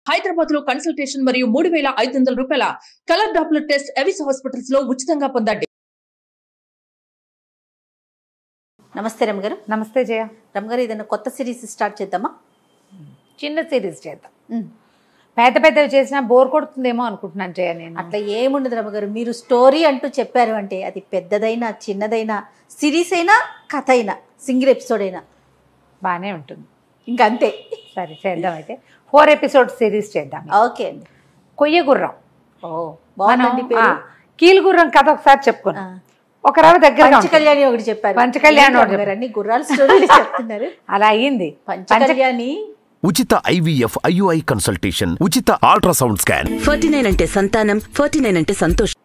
హైదరాబాద్ లో కన్సల్టేషన్ మరియు 3,500 రూపాయల colour Doppler test Avis hospitals లో ఉచితంగా పొందండి. నమస్తే రమగారు. నమస్తే జయ. రమగారు, ఏదైనా కొత్త సిరీస్ స్టార్ట్ చేద్దామా? చిన్న సిరీస్ చేద్దాం. పెద్ద పెద్దవి చేసినా బోర్ కొడుతుందేమో అనుకుంటున్నాను జయ. నేను అట్లా ఏముండదు రమగారు. మీరు స్టోరీ అంటూ చెప్పారు అంటే అది పెద్దదైనా చిన్నదైనా సిరీస్ అయినా కథ అయినా సింగిల్ ఎపిసోడ్ అయినా బాగానే ఉంటుంది. ఇంకా అంతే. సరే చేద్దాం. అయితే 4 ఎపిసోడ్ సిరీస్ చేద్దాం. ఓకే అండి. కొయ్య గుర్రం. బాగుందండి పేరు. కీలు గుర్రం కథ ఒకసారి చెప్పుకున్నాం. ఒక రవ దగ్గర పంచకళ్యాణి ఒకటి చెప్పారు. పంచకళ్యాణి అన్ని గుర్రాల స్టోరీలు చెప్తున్నారు. అలా అయ్యింది. పంచకళ్యాణి ఉచిత IVF IUI కన్సల్టేషన్, ఉచిత అల్ట్రాసౌండ్ స్కాన్. 49 అంటే సంతానం, 49 అంటే సంతోషం.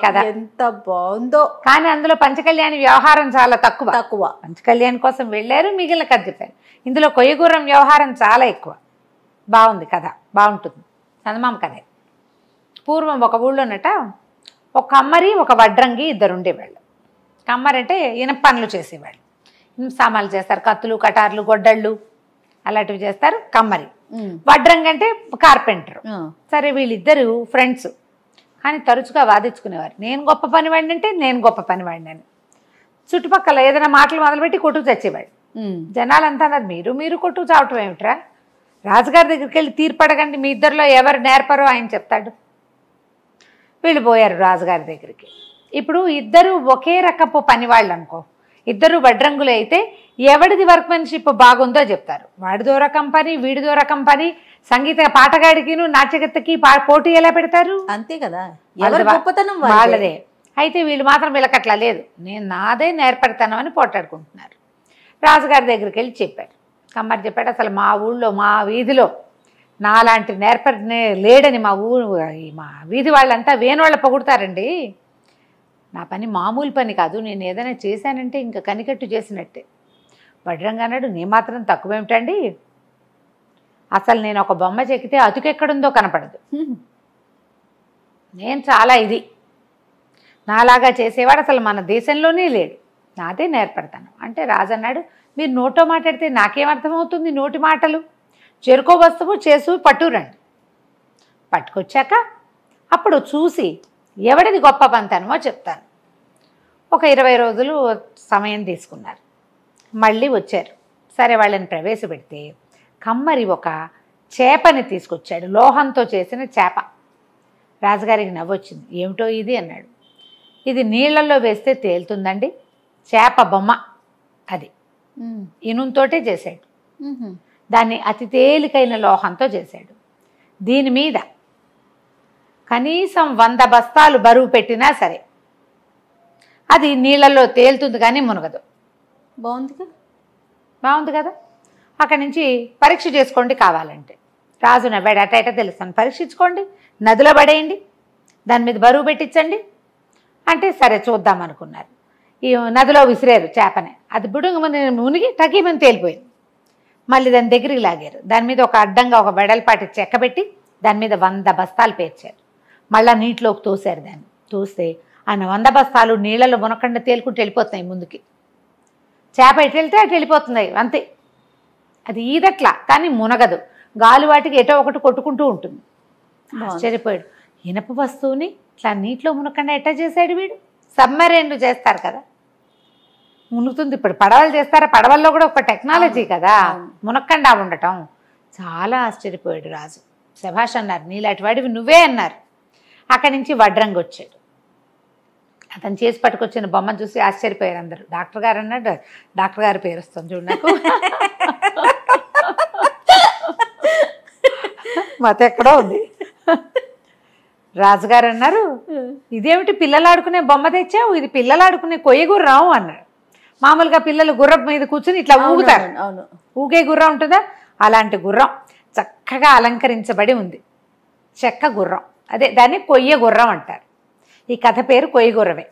కదా ఎంత బాగుందో. కానీ అందులో పంచకళ్యాణి వ్యవహారం చాలా తక్కువ. పంచకళ్యాణి కోసం వెళ్ళారు, మిగిలిన కథ చెప్పారు. ఇందులో కొయ్యగుర్రం వ్యవహారం చాలా ఎక్కువ. బాగుంది కథ, బాగుంటుంది. చందమామ కథే. పూర్వం ఒక ఊళ్ళోనట ఒక కమ్మరి ఒక వడ్రంగి ఇద్దరు ఉండేవాళ్ళు. కమ్మరి అంటే ఇనప పనులు చేసేవాళ్ళు. ఇనుప సామాన్లు చేస్తారు, కత్తులు కటార్లు గొడ్డళ్ళు అలాంటివి చేస్తారు కమ్మరి. వడ్రంగి అంటే కార్పెంటర్. సరే వీళ్ళిద్దరు ఫ్రెండ్స్, కానీ తరచుగా వాదించుకునేవారు. నేను గొప్ప పనివాడిని అంటే నేను గొప్ప పనివాడిని అని. చుట్టుపక్కల ఏదైనా మాటలు మొదలుపెట్టి కొట్టుకు చచ్చేవాడు. జనాలంతా అన్నారు, మీరు కొట్టుకు చావటం ఏమిట్రా, రాజుగారి దగ్గరికి వెళ్ళి తీర్పడగండి, మీ ఇద్దరిలో ఎవరు నేర్పరో ఆయన చెప్తాడు. వీళ్ళు పోయారు రాజుగారి దగ్గరికి. ఇప్పుడు ఇద్దరు ఒకే రకపు పనివాళ్ళు అనుకో, ఇద్దరు వడ్రంగులు అయితే ఎవడిది వర్క్మెన్షిప్ బాగుందో చెప్తారు. వాడిదో రకం పని, వీడిదో రకం పని. సంగీత పాటగాడికిను నాట్యగత్తకి పోటీ ఎలా పెడతారు? అంతే కదా, ఎవరి గొప్పతనం వాళ్ళదే. అయితే వీళ్ళు మాత్రం వీళ్ళకట్లా లేదు, నేను నాదే నేర్పడతాను అని పోటాడుకుంటున్నారు. రాజుగారి దగ్గరికి వెళ్ళి చెప్పారు. కమ్మరి చెప్పాడు, అసలు మా ఊళ్ళో మా వీధిలో నాలాంటి లేడని మా వీధి వాళ్ళంతా వేణోళ్ళ పొగుడతారండి. నా పని మామూలు పని కాదు, నేను ఏదైనా చేశానంటే ఇంకా కనికట్టు చేసినట్టే. వడ్రంగా అన్నాడు, నీ మాత్రం తక్కువేమిటండి, అసలు నేను ఒక బొమ్మ చెక్కితే అతుకెక్కడుందో కనపడదు. నేను చాలా ఇది, నాలాగా చేసేవాడు అసలు మన దేశంలోనే లేడు, నాదే నేర్పడతాను అంటే. రాజు అన్నాడు, మీరు నోటో మాట్లాడితే నాకేమర్థమవుతుంది, నోటి మాటలు చెరుకో వస్తువు చేసు పట్టురండి. పట్టుకొచ్చాక అప్పుడు చూసి ఎవడిది గొప్ప పంతనమో చెప్తాను. ఒక 20 రోజులు సమయం తీసుకున్నారు. మళ్ళీ వచ్చారు. సరే వాళ్ళని ప్రవేశపెడితే కమ్మరి ఒక చేపని తీసుకొచ్చాడు, లోహంతో చేసిన చేప. రాజుగారికి నవ్వొచ్చింది. ఏమిటో ఇది అన్నాడు. ఇది నీళ్ళల్లో వేస్తే తేలుతుందండి, చేప బొమ్మ అది. ఇనుంతోటే చేశాడు, దాన్ని అతి తేలికైన లోహంతో చేశాడు. దీని మీద కనీసం 100 బస్తాలు బరువు పెట్టినా సరే అది నీళ్ళల్లో తేలుతుంది కానీ మునగదు. బాగుంది కదా. అక్కడి నుంచి పరీక్ష చేసుకోండి కావాలంటే. రాజు నవ్వాడు, అట తెలుస్తాను, పరీక్షించుకోండి, నదిలో పడేయండి, దాని మీద బరువు పెట్టించండి అంటే సరే చూద్దాం అనుకున్నారు. ఈ నదిలో విసిరారు చేపని, అది బుడుంగమని మునిగి టకీమని తేలిపోయింది. మళ్ళీ దాని దగ్గరికి లాగారు. దాని మీద ఒక అడ్డంగా ఒక వెడల్పాటి చెక్క పెట్టి దాని మీద 100 బస్తాలు పేర్చారు. మళ్ళీ నీటిలోకి తోసారు. దాన్ని తోస్తే ఆయన 100 బస్తాలు నీళ్ళలో మునకుండా తేలుకుంటూ వెళ్ళిపోతున్నాయి ముందుకి. చేప ఎటు వెళ్తే అటు వెళ్ళిపోతున్నాయి అంతే. అది ఈదట్లా కానీ మునగదు, గాలి వాటికి ఎటో ఒకటి కొట్టుకుంటూ ఉంటుంది. ఆశ్చర్యపోయాడు, ఇనప వస్తువుని ఇట్లా నీటిలో మునకుండా ఎట్టా చేశాడు వీడు. సబ్మెరైన్లు చేస్తారు కదా, మునుగుతుంది. ఇప్పుడు పడవలు చేస్తారా, పడవల్లో కూడా ఒక టెక్నాలజీ కదా మునక్కండా ఉండటం. చాలా ఆశ్చర్యపోయాడు రాజు. శభాష్ అన్నారు, నీలాంటి వాడివి నువ్వే అన్నారు. అక్కడి నుంచి వడ్రంగి వచ్చాడు. అతను చేసి పట్టుకొచ్చిన బొమ్మ చూసి ఆశ్చర్యపోయారు అందరూ. డాక్టర్ గారు అన్నాడు, డాక్టర్ గారి పేరు వస్తుంది చూడు నాకు, మత ఎక్కడో ఉంది. రాజుగారు అన్నారు, ఇదేమిటి పిల్లలు ఆడుకునే బొమ్మ తెచ్చావు, ఇది పిల్లలు ఆడుకునే కొయ్య గుర్రం అన్నాడు. మామూలుగా పిల్లలు గుర్రం మీద కూర్చుని ఇట్లా ఊగుతారు, ఊగే గుర్రం ఉంటుందా, అలాంటి గుర్రం చక్కగా అలంకరించబడి ఉంది. చెక్క గుర్రం, అదే దాన్ని కొయ్య గుర్రం అంటారు. ఈ కథ పేరు కొయ్య గుర్రమే.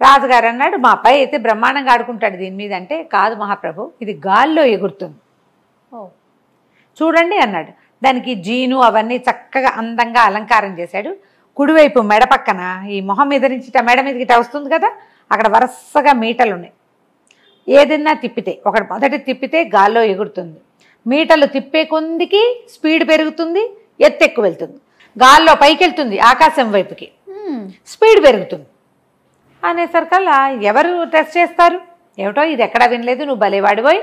రాజుగారు అన్నాడు, మా అబ్బాయి అయితే బ్రహ్మాండంగా ఆడుకుంటాడు దీని మీద అంటే. కాదు మహాప్రభు, ఇది గాల్లో ఎగురుతుంది చూడండి అన్నాడు. దానికి జీను అవన్నీ చక్కగా అందంగా అలంకారం చేశాడు. కుడివైపు మెడ పక్కన ఈ మొహం మీద నుంచి మెడ మీదకి ఇట్లా వస్తుంది కదా, అక్కడ వరుసగా మీటలు ఉన్నాయి. ఏదైనా తిప్పితే ఒకటి మొదటి తిప్పితే గాల్లో ఎగురుతుంది, మీటర్లు తిప్పే కొందికి స్పీడ్ పెరుగుతుంది, ఎత్తు ఎక్కువ వెళ్తుంది, గాల్లో పైకి వెళ్తుంది, ఆకాశం వైపుకి స్పీడ్ పెరుగుతుంది అనేసరికల్లా ఎవరు టెస్ట్ చేస్తారు? ఏమిటో ఇది ఎక్కడా వినలేదు, నువ్వు భలేవాడిపోయి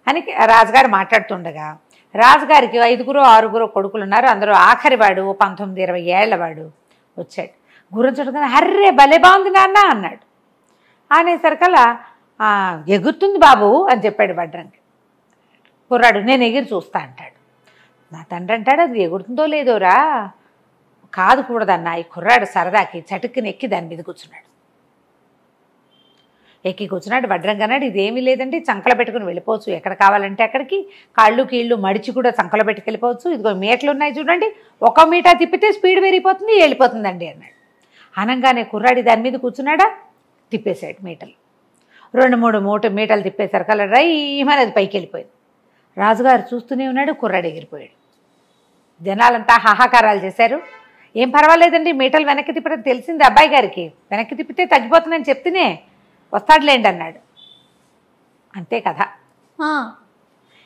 అని రాజుగారు మాట్లాడుతుండగా, రాజుగారికి 5గురో 6గురో కొడుకులు ఉన్నారు. అందరూ ఆఖరి వాడు 19-20 ఏళ్లవాడు వచ్చాడు. గుర్రం చుట్టుకుని హర్రే భలే బాగుంది నాన్న అన్నాడు. అనేసరికల్లా ఎగురుతుంది బాబు అని చెప్పాడు వడ్రంగి. కుర్రాడు నేను ఎగిరి చూస్తా అంటాడు. నా తండ్రి అంటాడు అది ఎగురుతుందో లేదోరా, కాదు కూడదన్నా. ఈ కుర్రాడు సరదాకి చటుక్కుని ఎక్కి దాని మీద కూర్చున్నాడు. ఎక్కి కూర్చున్నాడు. వడ్రంగి అన్నాడు ఇదేమీ లేదండి, చంకలో పెట్టుకుని వెళ్ళిపోవచ్చు, ఎక్కడ కావాలంటే అక్కడికి, కాళ్ళు కీళ్ళు మడిచి కూడా చంకలో పెట్టుకెళ్ళిపోవచ్చు, ఇదిగో మీటర్లు ఉన్నాయి చూడండి, 1 మీటర్ తిప్పితే స్పీడ్ పెరిగిపోతుంది, వెళ్ళిపోతుందండి అన్నాడు. అనగానే కుర్రాడి దాని మీద కూర్చున్నాడా, తిప్పేశాడు మీటర్లు. 2-3 మీటర్లు తిప్పేసరికల్లా రైమని అది పైకి వెళ్ళిపోయింది. రాజుగారు చూస్తూనే ఉన్నాడు, కుర్రాడు ఎగిరిపోయాడు. జనాలంతా హాహాకారాలు చేశారు. ఏం పర్వాలేదండి, మీటర్లు వెనక్కి తిప్పడం తెలిసింది అబ్బాయి గారికి, వెనక్కి తిప్పితే తగ్గిపోతుందని చెప్తేనే వస్తాడులేండి అన్నాడు. అంతే కదా.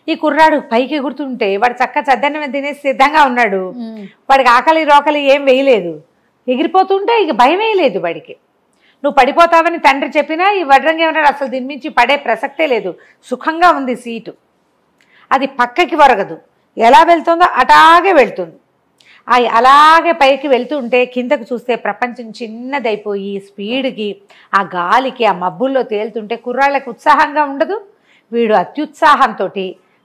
ఈ కుర్రాడు పైకి ఎగురుతుంటే వాడు చక్క చద్దన్నం తినేసి సిద్ధంగా ఉన్నాడు. వాడికి ఆకలి రోకలి ఏం వేయలేదు, ఎగిరిపోతుంటే ఇక భయం వేయలేదు వాడికి. నువ్వు పడిపోతావని తండ్రి చెప్పినా ఈ వడ్రంగి ఏమన్నాడు, అసలు దీని నుంచి పడే ప్రసక్తే లేదు, సుఖంగా ఉంది సీటు, అది పక్కకి వరగదు, ఎలా వెళ్తుందో అటాగే వెళ్తుంది. అలాగే పైకి వెళ్తుంటే కిందకు చూస్తే ప్రపంచం చిన్నదైపోయి స్పీడ్కి ఆ గాలికి ఆ మబ్బుల్లో తేలుతుంటే కుర్రాళ్ళకి ఉత్సాహంగా ఉండదు. వీడు అత్యుత్సాహంతో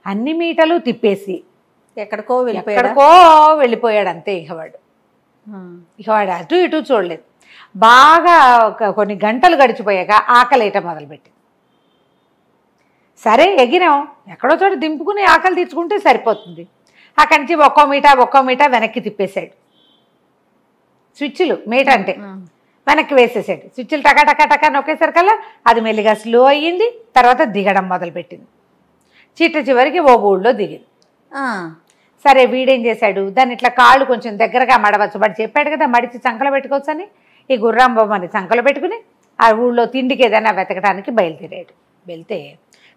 అన్ని మీటలు తిప్పేసి ఎక్కడికో వెళ్ళిపోయాడు. అంతే. ఇక వాడు అటు ఇటు చూడలేదు. బాగా కొన్ని గంటలు గడిచిపోయాక ఆకలేయటం మొదలుపెట్టింది. సరే ఎగిరాం, ఎక్కడో చోట దింపుకుని ఆకలి తీర్చుకుంటే సరిపోతుంది. అక్కడి నుంచి 1 మీటర్ వెనక్కి తిప్పేశాడు. స్విచ్లు మీట అంటే వెనక్కి వేసేసాడు. స్విచ్లు టకా నొక్కేసరికల్లా అది మెల్లిగా స్లో అయ్యింది. తర్వాత దిగడం మొదలుపెట్టింది. చివరికి ఓ ఊళ్ళో దిగింది. సరే వీడేం చేశాడు, దాన్ని ఇట్లా కాళ్ళు కొంచెం దగ్గరగా మడవచ్చు, వాడు చెప్పాడు కదా మడిచి చంకలో పెట్టుకోవచ్చు అని. ఈ గుర్రం బొమ్మని చంకలో పెట్టుకుని ఆ ఊళ్ళో తిండికి ఏదైనా వెతకడానికి బయలుదేరాడు. వెళ్తే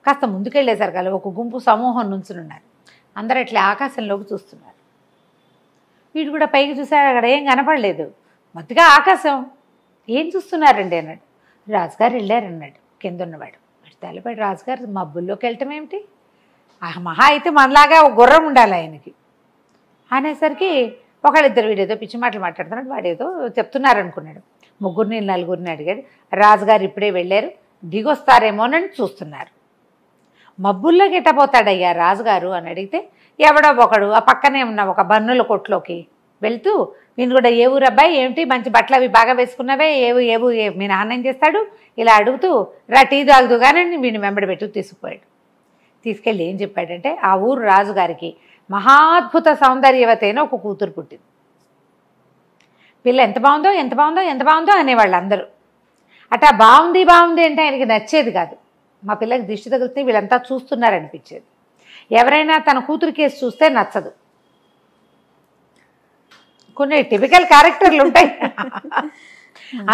కాస్త ముందుకెళ్ళేసరికల్లా ఒక గుంపు సమూహం నుంచున్నారు. అందరూ ఇట్లా ఆకాశంలోకి చూస్తున్నారు. వీడు కూడా పైకి చూశాడు, అక్కడ ఏం కనపడలేదు. మొత్తగా ఆకాశం. ఏం చూస్తున్నారండి అన్నాడు. రాజుగారు వెళ్ళారన్నాడు కింద ఉన్నవాడు. తెల్లపాడు రాజుగారు మబ్బుల్లోకి వెళ్ళటం ఏమిటి, మహా అయితే మనలాగా ఒక గుర్రం ఉండాలి ఆయనకి అనేసరికి ఒకళ్ళిద్దరు వీడేదో పిచ్చి మాటలు మాట్లాడుతున్నాడు, వాడేదో చెప్తున్నారనుకున్నాడు. 3-4 అడిగాడు. రాజుగారు ఇప్పుడే వెళ్ళారు, దిగొస్తారేమోనని చూస్తున్నారు. మబ్బుల్లో గిట్టపోతాడయ్యా రాజుగారు అని అడిగితే ఎవడో ఒకడు ఆ పక్కనే ఉన్న ఒక బన్నుల కొట్లోకి వెళ్తూ, వీళ్ళు కూడా ఏ ఊరు అబ్బాయి, ఏమిటి మంచి బట్టలు అవి బాగా వేసుకున్నవే, మీ నాన్న ఏం చేస్తాడు ఇలా అడుగుతూ, రా టీ తాగుతూ కానీ వీడిని వెంబడి పెట్టు తీసుకుపోయాడు. తీసుకెళ్ళి ఏం చెప్పాడంటే ఆ ఊరు రాజుగారికి మహాద్భుత సౌందర్యవతైన ఒక కూతురు పుట్టింది. పిల్ల ఎంత బాగుందో అనేవాళ్ళు అందరూ. అట్టా బాగుంది అంటే ఆయనకి నచ్చేది కాదు. మా పిల్లకి దిష్టి తగిలితే వీళ్ళంతా చూస్తున్నారనిపించేది. ఎవరైనా తన కూతురు కేసు చూస్తే నచ్చదు. కొన్ని టిపికల్ క్యారెక్టర్లు ఉంటాయి.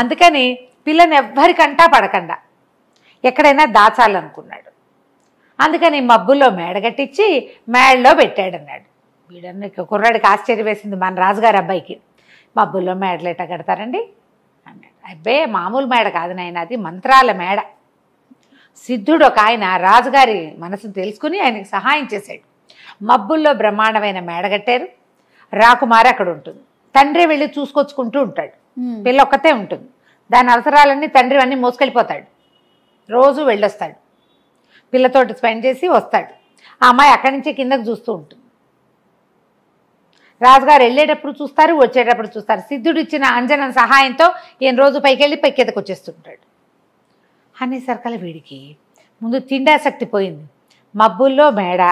అందుకని పిల్లని ఎవ్వరికంటా పడకుండా ఎక్కడైనా దాచాలనుకున్నాడు. అందుకని మబ్బుల్లో మేడగట్టించి మేడలో పెట్టాడన్నాడు. వీడన్న కుర్రాడికి ఆశ్చర్యం వేసింది, మన రాజుగారి అబ్బాయికి. మబ్బుల్లో మేడలు ఎట్ట కడతారండి అన్నాడు. అబ్బే మామూలు మేడ కాదు నాయన, అది మంత్రాల మేడ. సిద్ధుడు ఒక ఆయన రాజుగారి మనసును తెలుసుకుని ఆయనకి సహాయం చేశాడు. మబ్బుల్లో బ్రహ్మాండమైన మేడ కట్టారు. రాకుమారి అక్కడ ఉంటుంది, తండ్రి వెళ్ళి చూసుకొచ్చుకుంటూ ఉంటాడు. పిల్ల ఒక్కతే ఉంటుంది. దాని అవసరాలన్నీ తండ్రి అన్నీ మోసుకెళ్ళిపోతాడు. రోజు వెళ్ళొస్తాడు, పిల్లతోటి స్పెండ్ చేసి వస్తాడు. ఆ అమ్మాయి అక్కడి నుంచి కిందకు చూస్తూ ఉంటుంది. రాజుగారు వెళ్ళేటప్పుడు చూస్తారు, వచ్చేటప్పుడు చూస్తారు. సిద్ధుడు ఇచ్చిన అంజనం సహాయంతో ఈయన రోజు పైకి వెళ్ళి పైకెదకు వచ్చేస్తుంటాడు. అనేసరికల్లా వీడికి ముందు తిండాసక్తి పోయింది. మబ్బుల్లో మేడ,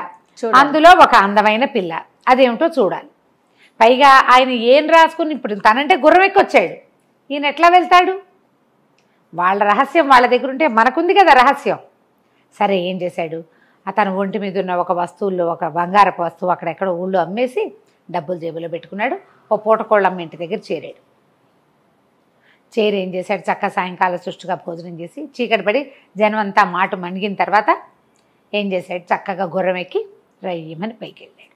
అందులో ఒక అందమైన పిల్ల, అదేమిటో చూడాలి. పైగా ఆయన ఏం రాసుకుని ఇప్పుడు తనంటే గుర్రం ఎక్కొచ్చాడు, ఈయన ఎట్లా వెళ్తాడు? వాళ్ళ రహస్యం వాళ్ళ దగ్గర ఉంటే మనకుంది కదా రహస్యం. సరే ఏం చేశాడు, అతను ఒంటి మీద ఉన్న ఒక వస్తువుల్లో ఒక బంగారపు వస్తువు అక్కడెక్కడ ఊళ్ళో అమ్మేసి డబ్బులు జేబులో పెట్టుకున్నాడు. ఓ పూటకోళ్ళమ్మ ఇంటి దగ్గర చేరాడు. ఏం చేశాడు, చక్క సాయంకాలం సుష్టుగా భోజనం చేసి చీకటి పడి జనం అంతా మాట మణిగిన తర్వాత ఏం చేశాడు, చక్కగా గుర్రం ఎక్కి రయ్యమని పైకి వెళ్ళాడు.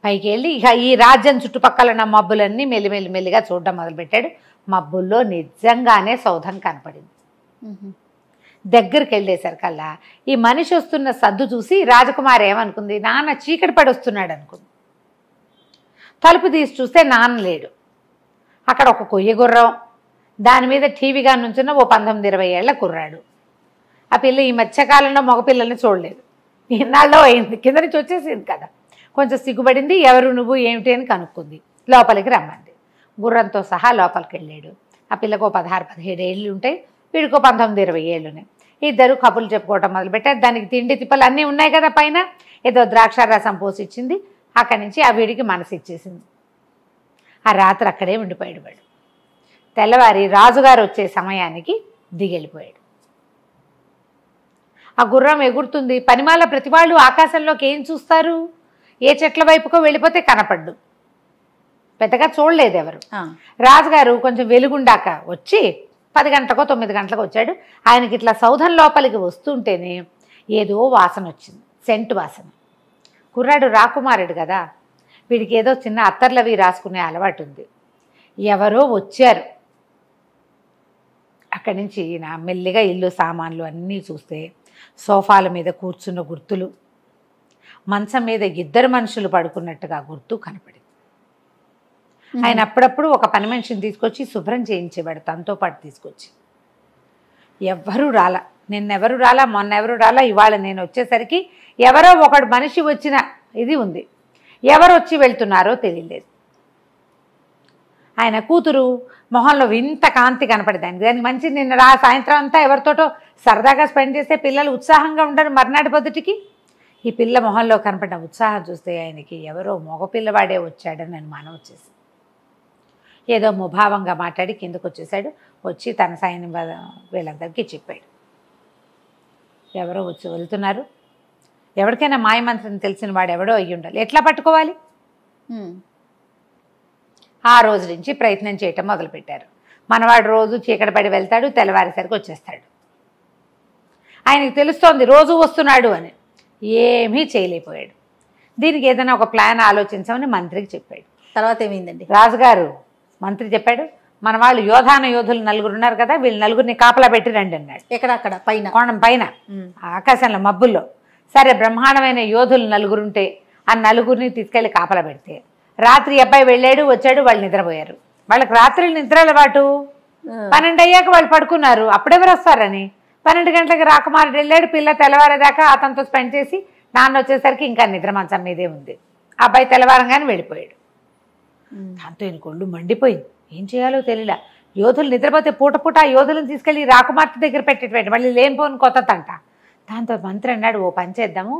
పైకి వెళ్ళి ఇక ఈ రాజ్యం చుట్టుపక్కల ఉన్న మబ్బులన్నీ మెల్లిగా చూడడం మొదలుపెట్టాడు. మబ్బుల్లో నిజంగానే సౌధం కనపడింది. దగ్గరికి వెళ్ళేసరికల్లా ఈ మనిషి వస్తున్న సద్దు చూసి రాజకుమారి ఏమనుకుంది, నాన్న చీకటి పడి వస్తున్నాడు అనుకుంది. తలుపు తీసి చూస్తే నాన్న లేడు. అక్కడ ఒక కొయ్య గుర్రం, దాని మీద టీవీగా నుంచున్న ఓ 19-20 ఏళ్ల కుర్రాడు. ఆ పిల్ల ఈ మధ్యకాలంలో మగపిల్లల్ని చూడలేదు, ఇన్నాళ్ళలో అయింది, కింద నుంచి వచ్చేసింది కదా. కొంచెం సిగ్గుపడింది. ఎవరు నువ్వు ఏమిటి అని కనుక్కుంది. లోపలికి రమ్మంది. గుర్రంతో సహా లోపలికి వెళ్ళాడు. ఆ పిల్లకు 16-17 ఏళ్ళు ఉంటాయి, వీడికో 19-20 ఏళ్ళున్నాయి. ఇద్దరు కబుర్లు చెప్పుకోవటం మొదలుపెట్టారు. దానికి తిండి తిప్పలు అన్నీ ఉన్నాయి కదా పైన. ఏదో ద్రాక్ష రసం పోసి ఇచ్చింది. అక్కడి నుంచి ఆ వీడికి మనసు ఇచ్చేసింది. ఆ రాత్రి అక్కడే ఉండిపోయాడు వాడు. తెల్లవారి రాజుగారు వచ్చే సమయానికి దిగెళ్ళిపోయాడు. ఆ గుర్రం ఎగురుతుంది. పనిమాల ప్రతి వాళ్ళు ఆకాశంలోకి ఏం చూస్తారు, ఏ చెట్ల వైపుకో వెళ్ళిపోతే కనపడ్డు, పెద్దగా చూడలేదు ఎవరు. రాజుగారు కొంచెం వెలుగుండాక వచ్చి 10 గంటలకో 9 గంటలకు వచ్చాడు. ఆయనకి ఇట్లా సౌధం లోపలికి వస్తుంటేనే ఏదో వాసన వచ్చింది, సెంటు వాసన. కుర్రాడు రాకుమారుడు కదా, వీడికి ఏదో చిన్న అత్తర్లవి రాసుకునే అలవాటు ఉంది. ఎవరో వచ్చారు. అక్కడి నుంచి నా మెల్లిగా ఇల్లు సామాన్లు అన్నీ చూస్తే సోఫాల మీద కూర్చున్న గుర్తులు, మంచం మీద 2 మనుషులు పడుకున్నట్టుగా గుర్తు కనపడింది. ఆయన అప్పుడప్పుడు ఒక పని మనిషిని తీసుకొచ్చి శుభ్రం చేయించేవాడు తనతో పాటు తీసుకొచ్చి. ఎవ్వరూ రాలా, నిన్నెవరు రాలా, మొన్నెవరు రాలా. ఇవాళ నేను వచ్చేసరికి ఎవరో ఒకడు మనిషి వచ్చిన ఇది ఉంది. ఎవరు వచ్చి వెళ్తున్నారో తెలియలేదు. ఆయన కూతురు మొహంలో వింత కాంతి కనపడేదానికి. దానికి మంచి నిన్న సాయంత్రం అంతా ఎవరితోటో సరదాగా స్పెండ్ చేస్తే పిల్లలు ఉత్సాహంగా ఉండరు మర్నాటి పొద్దుటికి. ఈ పిల్ల మొహంలో కనపడిన ఉత్సాహం చూస్తే ఆయనకి ఎవరో మగపిల్లవాడే వచ్చాడని అనుమానం వచ్చేసి ఏదో ముభావంగా మాట్లాడి కిందకు వచ్చేసాడు. వచ్చి తన సైన్యం వీళ్ళందరికీ చెప్పాడు, ఎవరో వచ్చి వెళ్తున్నారు, ఎవరికైనా మాయమంత్రం తెలిసిన వాడు ఎవడో అయ్యి ఉండాలి, ఎట్లా పట్టుకోవాలి. ఆ రోజు నుంచి ప్రయత్నం చేయటం మొదలుపెట్టారు. మనవాడు రోజు చీకటి పడి వెళ్తాడు, తెల్లవారేసరికి వచ్చేస్తాడు. ఆయనకి తెలుస్తోంది రోజు వస్తున్నాడు అని. ఏమీ చేయలేకపోయాడు. దీనికి ఏదైనా ఒక ప్లాన్ ఆలోచించమని మంత్రికి చెప్పాడు. తర్వాత ఏమైందండి? రాజుగారు మంత్రి చెప్పాడు, మన వాళ్ళు యోధులు 4 ఉన్నారు కదా, వీళ్ళు 4ని కాపలా పెట్టి రండి అన్నాడు. ఎక్కడక్కడ పైన కోణం పైన ఆకాశంలో మబ్బుల్లో. సరే, బ్రహ్మాండమైన యోధులు 4 ఉంటే ఆ 4ని తీసుకెళ్లి కాపలా పెడితే రాత్రి అబ్బాయి వెళ్ళాడు, వచ్చాడు, వాళ్ళు నిద్రపోయారు. వాళ్ళకి రాత్రి నిద్ర అలవాటు. 12 అయ్యాక వాళ్ళు పడుకున్నారు. అప్పుడెవరు వస్తారని 12 గంటలకి రాకుమారుడు వెళ్ళాడు. పిల్ల తెల్లవారేదాకా అతనితో స్పెండ్ చేసి నాన్న వచ్చేసరికి ఇంకా నిద్ర మంచం మీదే ఉంది. అబ్బాయి తెల్లవారంగానే వెళ్ళిపోయాడు. దాంతో ఈయన కొళ్ళు మండిపోయింది. ఏం చేయాలో తెలియలా. యోధులు నిద్రపోతే పూట ఆ యోధులను తీసుకెళ్ళి రాకుమార్తె దగ్గర పెట్టేటువంటి మళ్ళీ లేనిపోని కొత్త తంట. దాంతో మంత్రి అన్నాడు, ఓ పని చేద్దాము,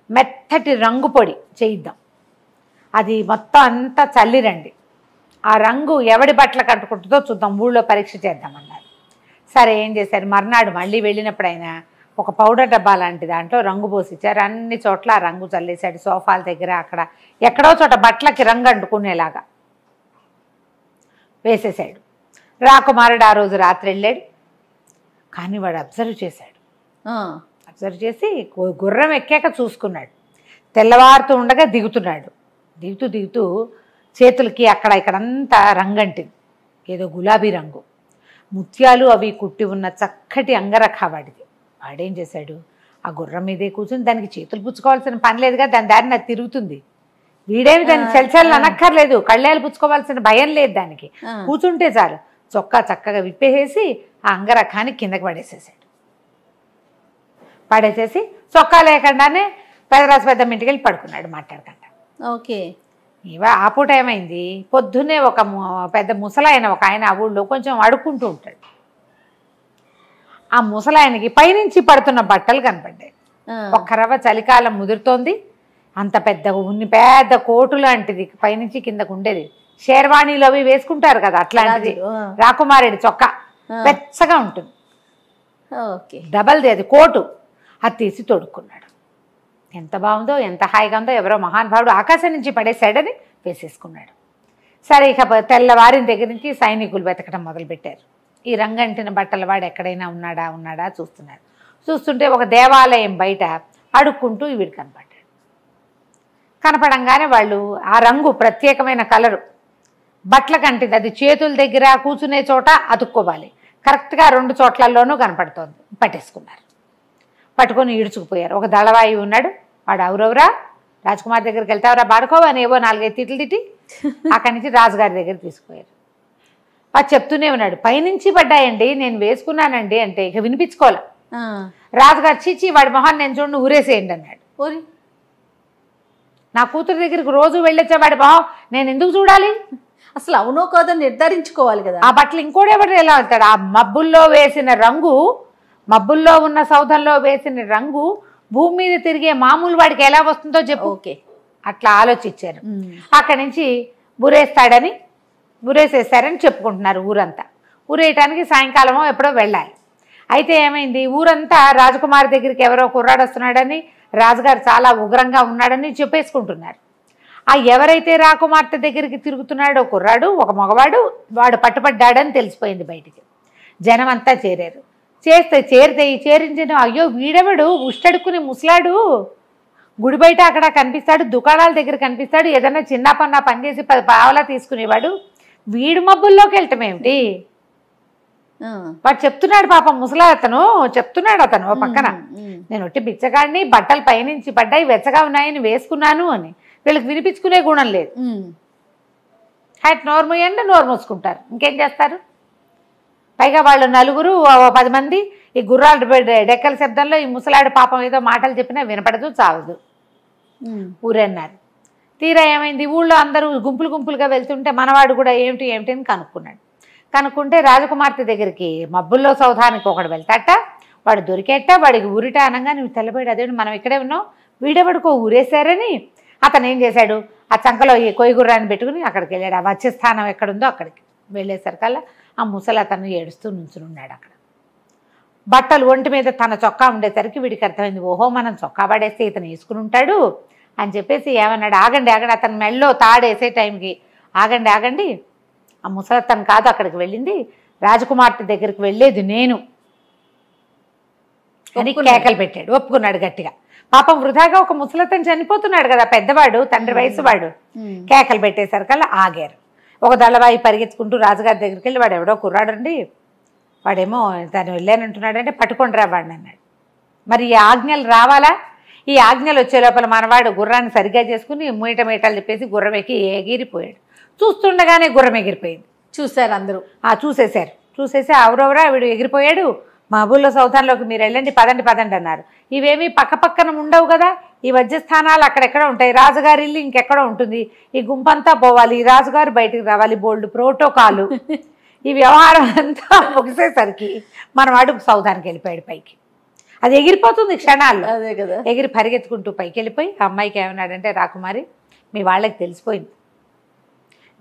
మెత్తటి రంగు పొడి చేయిద్దాం, అది మొత్తం అంతా చల్లిరండి, ఆ రంగు ఎవడి బట్టలు కట్టుకుంటుందో చూద్దాం, ఊళ్ళో పరీక్ష చేద్దామన్నారు. సరే, ఏం చేశారు, మర్నాడు మళ్ళీ వెళ్ళినప్పుడు ఆయన ఒక పౌడర్ డబ్బా లాంటి దాంట్లో రంగు పోసిచ్చారు. అన్ని చోట్ల ఆ రంగు చల్లేశాడు. సోఫాల దగ్గర అక్కడ ఎక్కడో చోట బట్టలకి రంగు అంటుకునేలాగా వేసేసాడు. రాకుమారుడు ఆ రోజు రాత్రి వెళ్ళాడు. కానీ వాడు అబ్జర్వ్ చేశాడు. అబ్జర్వ్ చేసి గుర్రం ఎక్కాక చూసుకున్నాడు. తెల్లవారుతూ ఉండగా దిగుతున్నాడు. దిగుతూ చేతులకి అక్కడ ఇక్కడంతా రంగంటింది, ఏదో గులాబీ రంగు, ముత్యాలు అవి కుట్టి ఉన్న చక్కటి అంగరఖ వాడిది. వాడేం చేశాడు, ఆ గుర్రం మీదే కూర్చుని దానికి చేతులు పుచ్చుకోవాల్సిన పని లేదుగా, దాని దారిని అది తిరుగుతుంది. వీడేమి దాన్ని చెల్చెల్ని అనక్కర్లేదు, కళ్ళేలు పుచ్చుకోవాల్సిన భయం లేదు దానికి. కూర్చుంటే చాలు, చొక్కా చక్కగా విప్పేసేసి ఆ అంగరఖాన్ని కిందకి పడేసేసి చొక్కా లేకుండానే పెదరాజు పెద్దమ్మ ఇంటికి వెళ్ళి పడుకున్నాడు మాట్లాడకుండా. ఓకే. ఇవా ఆ పూట ఏమైంది, పొద్దున్నే ఒక పెద్ద ముసలాయన ఒక ఆయన ఆ ఊళ్ళో కొంచెం అడుక్కుంటూ ఉంటాడు. ఆ ముసలాయనకి పైనుంచి పడుతున్న బట్టలు కనపడ్డాయి. ఒక్క రవ్వ చలికాలం ముదురుతోంది. అంత పెద్ద కోటు లాంటిది పైనుంచి కిందకు ఉండేది. షేర్వాణీలు అవి వేసుకుంటారు కదా, అట్లాంటిది. రాకుమారుడి చొక్కా వెచ్చగా ఉంటుంది, డబల్ది అది కోటు. అది తీసి తొడుక్కున్నాడు. ఎంత బాగుందో, ఎంత హాయిగా ఉందో. ఎవరో మహానుభావుడు ఆకాశం నుంచి పడేశాడని వేసేసుకున్నాడు. సరే, ఇక తెల్లవారిన దగ్గర నుంచి సైనికులు వెతకడం మొదలుపెట్టారు. ఈ రంగంటిన బట్టల వాడు ఎక్కడైనా ఉన్నాడా చూస్తున్నారు. చూస్తుంటే ఒక దేవాలయం బయట అడుక్కుంటూ వీడు కనపడ్డాడు. కనపడంగానే వాళ్ళు ఆ రంగు ప్రత్యేకమైన కలరు బట్టల కంటిది, అది చేతుల దగ్గర కూర్చునే చోట అతుక్కోవాలి. కరెక్ట్గా 2 చోట్లలోనూ కనపడుతోంది. పట్టేసుకున్నారు. పట్టుకొని ఈడ్చుకుపోయారు. ఒక దళవాయి ఉన్నాడు, వాడు అవురవురా రాజకుమారి దగ్గరికి వెళ్తావరా బాడుకోవా అని ఏవో 4-5 తిట్లు తిట్టి అక్కడి నుంచి రాజుగారి దగ్గర తీసుకుపోయారు. వాడు చెప్తూనే ఉన్నాడు, పైనుంచి పడ్డాయండి, నేను వేసుకున్నానండి అంటే ఇక వినిపించుకోలే. రాజుగారు చీచి వాడి మొహాన్ని నేను చూడండి ఊరేసేయండి అన్నాడు. ఓరి నా కూతురు దగ్గరికి రోజు వెళ్ళొచ్చా వాడి మొహం నేను ఎందుకు చూడాలి? అసలు అవునో కాదో నిర్ధారించుకోవాలి కదా. ఆ బట్టలు ఇంకోడెవరు ఎలా వెళ్తాడు? ఆ మబ్బుల్లో వేసిన రంగు, మబ్బుల్లో ఉన్న సౌధంలో వేసిన రంగు భూమి మీద తిరిగే మామూలు వాడికి ఎలా వస్తుందో చెప్పు. ఓకే, అట్లా ఆలోచించారు. అక్కడి నుంచి ఊరేసేస్తారని చెప్పుకుంటున్నారు ఊరంతా. ఊరేయటానికి సాయంకాలమో ఎప్పుడో వెళ్ళాలి. అయితే ఏమైంది, ఊరంతా రాజకుమారి దగ్గరికి ఎవరో కుర్రాడు వస్తున్నాడని, రాజుగారు చాలా ఉగ్రంగా ఉన్నాడని చెప్పేసుకుంటున్నారు. ఆ ఎవరైతే రాకుమార్తె దగ్గరికి తిరుగుతున్నాడో కుర్రాడు, ఒక మగవాడు, వాడు పట్టుపడ్డాడని తెలిసిపోయింది బయటికి. జనం అంతా చేరారు. చేరితే ఈ చేరించిన అయ్యో వీడెవడు ఉష్టడుక్కుని ముసలాడు, గుడి బయట అక్కడ కనిపిస్తాడు, దుకాణాల దగ్గర కనిపిస్తాడు, ఏదైనా చిన్న పన్నా పని చేసి 10 పావలా తీసుకునేవాడు, వీడు మబ్బుల్లోకి వెళ్ళటం ఏమిటి? వాడు చెప్తున్నాడు పాపం ముసలాతను చెప్తున్నాడు అతను ఓ పక్కన, నేను ఒట్టి బిచ్చగాడిని, బట్టలు పైనుంచి పడ్డాయి, వెచ్చగా ఉన్నాయని వేసుకున్నాను అని. వీళ్ళకి వినిపించుకునే గుణం లేదు. హ్యాట్ నోరు మూయండి, నోరు మూసుకుంటారు. ఇంకేం చేస్తారు? పైగా వాళ్ళు 4 10 మంది ఈ గుర్రాలు డెక్కల శబ్దంలో ఈ ముసలాడు పాపం ఏదో మాటలు చెప్పినా వినపడదు, చావదు. ఊరన్నారు. తీరా ఏమైంది, ఊళ్ళో అందరూ గుంపులు గుంపులుగా వెళ్తుంటే మనవాడు కూడా ఏమిటి ఏమిటి అని కనుక్కున్నాడు. కనుక్కుంటే రాజకుమార్తె దగ్గరికి మబ్బుల్లో సౌధానికి ఒకడు వెళ్తాట, వాడు దొరికేట, వాడికి ఊరిట అనగా నువ్వు తెల్లబోయాడు, అదే మనం ఇక్కడే ఉన్నావు, వీడెవడికో ఊరేశారని అతను ఏం చేశాడు, ఆ చంకలో ఈ కొయ్యగుర్రాన్ని పెట్టుకుని అక్కడికి వెళ్ళాడు. ఆ వచ్చే స్థానం ఎక్కడుందో అక్కడికి వెళ్ళేసరికల్లా ఆ ముసలి అతను ఏడుస్తూ నుంచునున్నాడు అక్కడ. బట్టలు ఒంటి మీద తన చొక్కా ఉండేసరికి వీడికి అర్థమైంది, ఓహో మనం చొక్కా పడేస్తే ఇతను వేసుకుని ఉంటాడు అని చెప్పేసి ఏమన్నాడు, ఆగండి ఆగండి, అతను మెళ్ళో తాడేసే టైంకి ఆగండి ఆగండి, ఆ ముసలతను కాదు అక్కడికి వెళ్ళింది, రాజకుమార్తె దగ్గరికి వెళ్ళేది నేను అని కేకలు పెట్టాడు. ఒప్పుకున్నాడు గట్టిగా. పాపం వృధాగా ఒక ముసలతను చనిపోతున్నాడు కదా, పెద్దవాడు, తండ్రి వయసు వాడు. కేకలు పెట్టేసరికల్లా ఆగారు. ఒక దళవాయి పరిగెత్తుకుంటూ రాజుగారి దగ్గరికి వెళ్ళి, వాడు ఎవడో కుర్రాడండి, వాడేమో తను వెళ్ళానంటున్నాడంటే పట్టుకొని రావాడిని అన్నాడు. మరి ఈ ఆజ్ఞలు రావాలా? ఈ ఆజ్ఞలు వచ్చే లోపల మనవాడు గుర్రాన్ని సరిగ్గా చేసుకుని మీటలు చెప్పేసి గుర్రం ఎక్కి ఎగిరిపోయాడు. చూస్తుండగానే గుర్రం ఎగిరిపోయింది. చూశారు అందరూ. చూసేసి అవరవరా వీడు ఎగిరిపోయాడు, మా ఊళ్ళో సౌధాన్లోకి మీరు వెళ్ళండి, పదండి పదండి అన్నారు. ఇవేమీ పక్క పక్కన ఉండవు కదా, ఈ వజ్రస్థానాలు అక్కడెక్కడ ఉంటాయి, రాజుగారి ఇల్లు ఇంకెక్కడ ఉంటుంది, ఈ గుంపంతా పోవాలి, రాజుగారు బయటికి రావాలి, బోల్డ్ ప్రోటోకాలు. ఈ వ్యవహారం అంతా ముగిసేసరికి మనవాడు సౌధానికి వెళ్ళిపోయాడు పైకి. అది ఎగిరిపోతుంది క్షణాల్లో. అదే కదా, ఎగిరి పరిగెత్తుకుంటూ పైకి వెళ్ళిపోయి ఆ అమ్మాయికి ఏమన్నాడంటే, రాకుమారి మీ వాళ్ళకి తెలిసిపోయింది,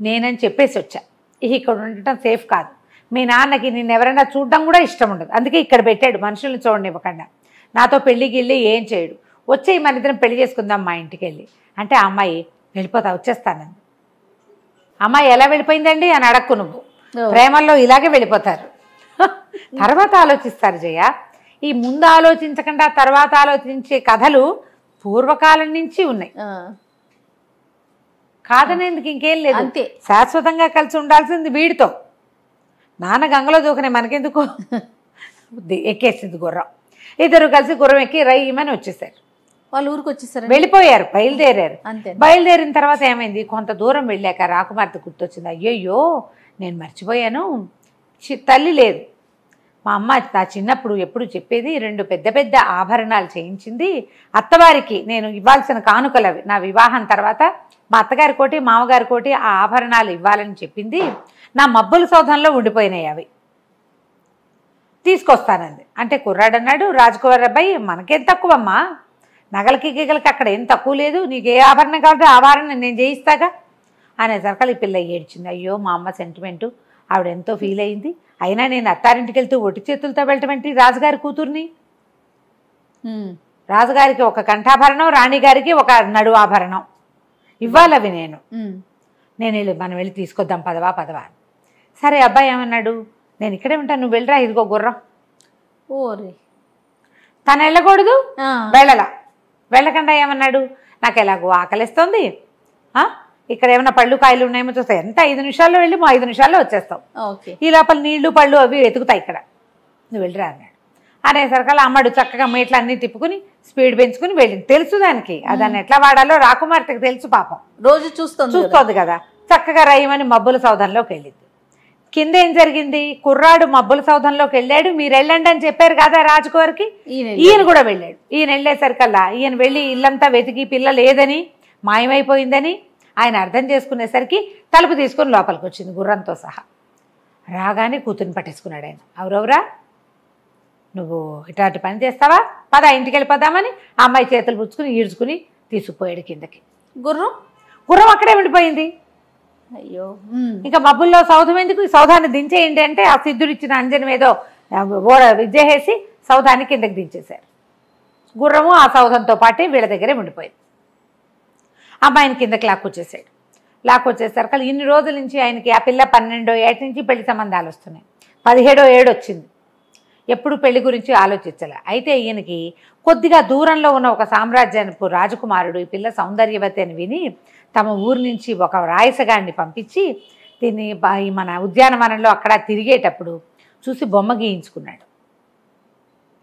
నేనని చెప్పేసి వచ్చా, ఇక్కడ ఉండటం సేఫ్ కాదు, మీ నాన్నకి నిన్ను ఎవరైనా చూడడం కూడా ఇష్టం ఉండదు, అందుకే ఇక్కడ పెట్టాడు, మనుషుల్ని చూడనివ్వకుండా, నాతో పెళ్ళికి వెళ్ళి ఏం చేయడు, వచ్చేయి మన ఇద్దరం పెళ్లి చేసుకుందాం మా ఇంటికి వెళ్ళి అంటే, ఆ అమ్మాయి వెళ్ళిపోతా వచ్చేస్తానండి. అమ్మాయి ఎలా వెళ్ళిపోయిందండి అని అడక్కు నువ్వు, ప్రేమల్లో ఇలాగే వెళ్ళిపోతారు, తర్వాత ఆలోచిస్తారు జయ. ఈ ముందు ఆలోచించకుండా తర్వాత ఆలోచించే కథలు పూర్వకాలం నుంచి ఉన్నాయి, కాదనేందుకు ఇంకేం లేదు. అంతే, శాశ్వతంగా కలిసి ఉండాల్సింది వీడితో. నాన్న గంగలో దూకనే మనకెందుకు, ఎక్కేసింది గుర్రం. ఇద్దరు కలిసి గుర్రం ఎక్కి రైమని వచ్చేసారు. వాళ్ళు ఊరికి వచ్చేసారు, వెళ్ళిపోయారు, బయలుదేరారు. అంతే. బయలుదేరిన తర్వాత ఏమైంది, కొంత దూరం వెళ్ళాక రాకుమార్తె గుర్తొచ్చింది, అయ్యయ్యో నేను మర్చిపోయాను, తల్లి లేదు, మా అమ్మ నా చిన్నప్పుడు ఎప్పుడు చెప్పేది 2 పెద్ద పెద్ద ఆభరణాలు చేయించింది, అత్తవారికి నేను ఇవ్వాల్సిన కానుకలు అవి, నా వివాహం తర్వాత మా అత్తగారి కోటి మామగారి కోటి ఆ ఆభరణాలు ఇవ్వాలని చెప్పింది, నా మబ్బుల సౌధంలో ఉండిపోయినాయి, అవి తీసుకొస్తానంది. అంటే కుర్రాడన్నాడు, రాజకుమారి అబ్బాయి మనకేం తక్కువమ్మా, నగలకి గిగలకి అక్కడ ఏం తక్కువ లేదు, నీకు ఏ ఆభరణం కావాలంటే ఆభరణం నేను చేయిస్తాగా అనేసరికి ఈ పిల్ల ఏడ్చింది. అయ్యో మా అమ్మ సెంటిమెంటు, ఆవిడ ఎంతో ఫీల్ అయింది, అయినా నేను అత్తారింటికి వెళ్తూ ఒట్టి చేతులతో వెళ్ళటమేంటి, రాజుగారి కూతుర్ని, రాజుగారికి ఒక కంఠాభరణం, రాణిగారికి ఒక నడు ఆభరణం ఇవ్వాలి, అవి నేను మనం వెళ్ళి తీసుకొద్దాం పదవా. సరే అబ్బాయి ఏమన్నాడు, నేను ఇక్కడే ఉంటాను, నువ్వు వెళ్ళరా, ఇదిగో గుర్రం. ఓరే తను వెళ్ళకూడదు, వెళ్ళలా, వెళ్ళకుండా ఏమన్నాడు, నాకు ఎలాగో ఆకలిస్తుంది, ఇక్కడ ఏమైనా పళ్ళు కాయలు ఉన్నాయేమో చూస్తాయి, ఎంత 5 నిమిషాల్లో వెళ్ళి 5 నిమిషాల్లో వచ్చేస్తాం, ఈ లోపల నీళ్లు పళ్ళు అవి వెతుకుతాయి ఇక్కడ, నువ్వు వెళ్ళిరా అన్నాడు. అనేసరికల్లా అమ్మడు చక్కగా మీట్లు అన్నీ తిప్పుకుని స్పీడ్ పెంచుకుని వెళ్ళింది. తెలుసు దానికి దాన్ని ఎట్లా వాడాలో, రాకుమార్తెకి తెలుసు పాపం, రోజు చూస్తోంది కదా. చక్కగా రయ్యమని మబ్బుల సౌధంలోకి వెళ్ళింది. కింద ఏం జరిగింది, కుర్రాడు మబ్బుల సౌధంలోకి వెళ్ళాడు, మీరు వెళ్ళండి అని చెప్పారు కదా రాజుగారికి, ఈయన కూడా వెళ్ళాడు. ఈయన వెళ్ళేసరికల్లా ఈయన వెళ్ళి ఇల్లంతా వెతికి పిల్ల లేదని మాయమైపోయిందని ఆయన అర్థం చేసుకునేసరికి తలుపు తీసుకుని లోపలికి వచ్చింది గుర్రంతో సహా. రాగానే కూతుర్ని పట్టేసుకున్నాడు ఆయన. ఎవరెవరా నువ్వు ఇట్లాంటి పని చేస్తావా, పద ఇంటికి వెళ్ళిపోదామని ఆ అమ్మాయి చేతులు పుచ్చుకుని ఈడ్చుకుని తీసుకుపోయాడు కిందకి. గుర్రం అక్కడే ఉండిపోయింది. అయ్యో, ఇంకా మబ్బుల్లో సౌధం ఎందుకు, ఈ సౌధాన్ని దించేయండి అంటే ఆ సిద్ధుడు ఇచ్చిన అంజనం ఏదో విద్యేసి సౌధాన్ని కిందకి దించేశారు. గుర్రము ఆ సౌధంతో పాటే వీళ్ళ దగ్గరే ఉండిపోయింది. అమ్మాయిని కిందకి లాక్కొచ్చేసరికి ఇన్ని రోజుల నుంచి ఆయనకి ఆ పిల్ల 12వ ఏట నుంచి పెళ్లి సంబంధాలు వస్తున్నాయి. 17వ ఏడు వచ్చింది, ఎప్పుడు పెళ్లి గురించి ఆలోచించాలి. అయితే ఈయనకి కొద్దిగా దూరంలో ఉన్న ఒక సామ్రాజ్యానికి రాజకుమారుడు ఈ పిల్ల సౌందర్యవతి అని విని తమ ఊరు నుంచి ఒక రాయసగాడిని పంపించి దీన్ని మన ఉద్యానవనంలో అక్కడ తిరిగేటప్పుడు చూసి బొమ్మ గీయించుకున్నాడు.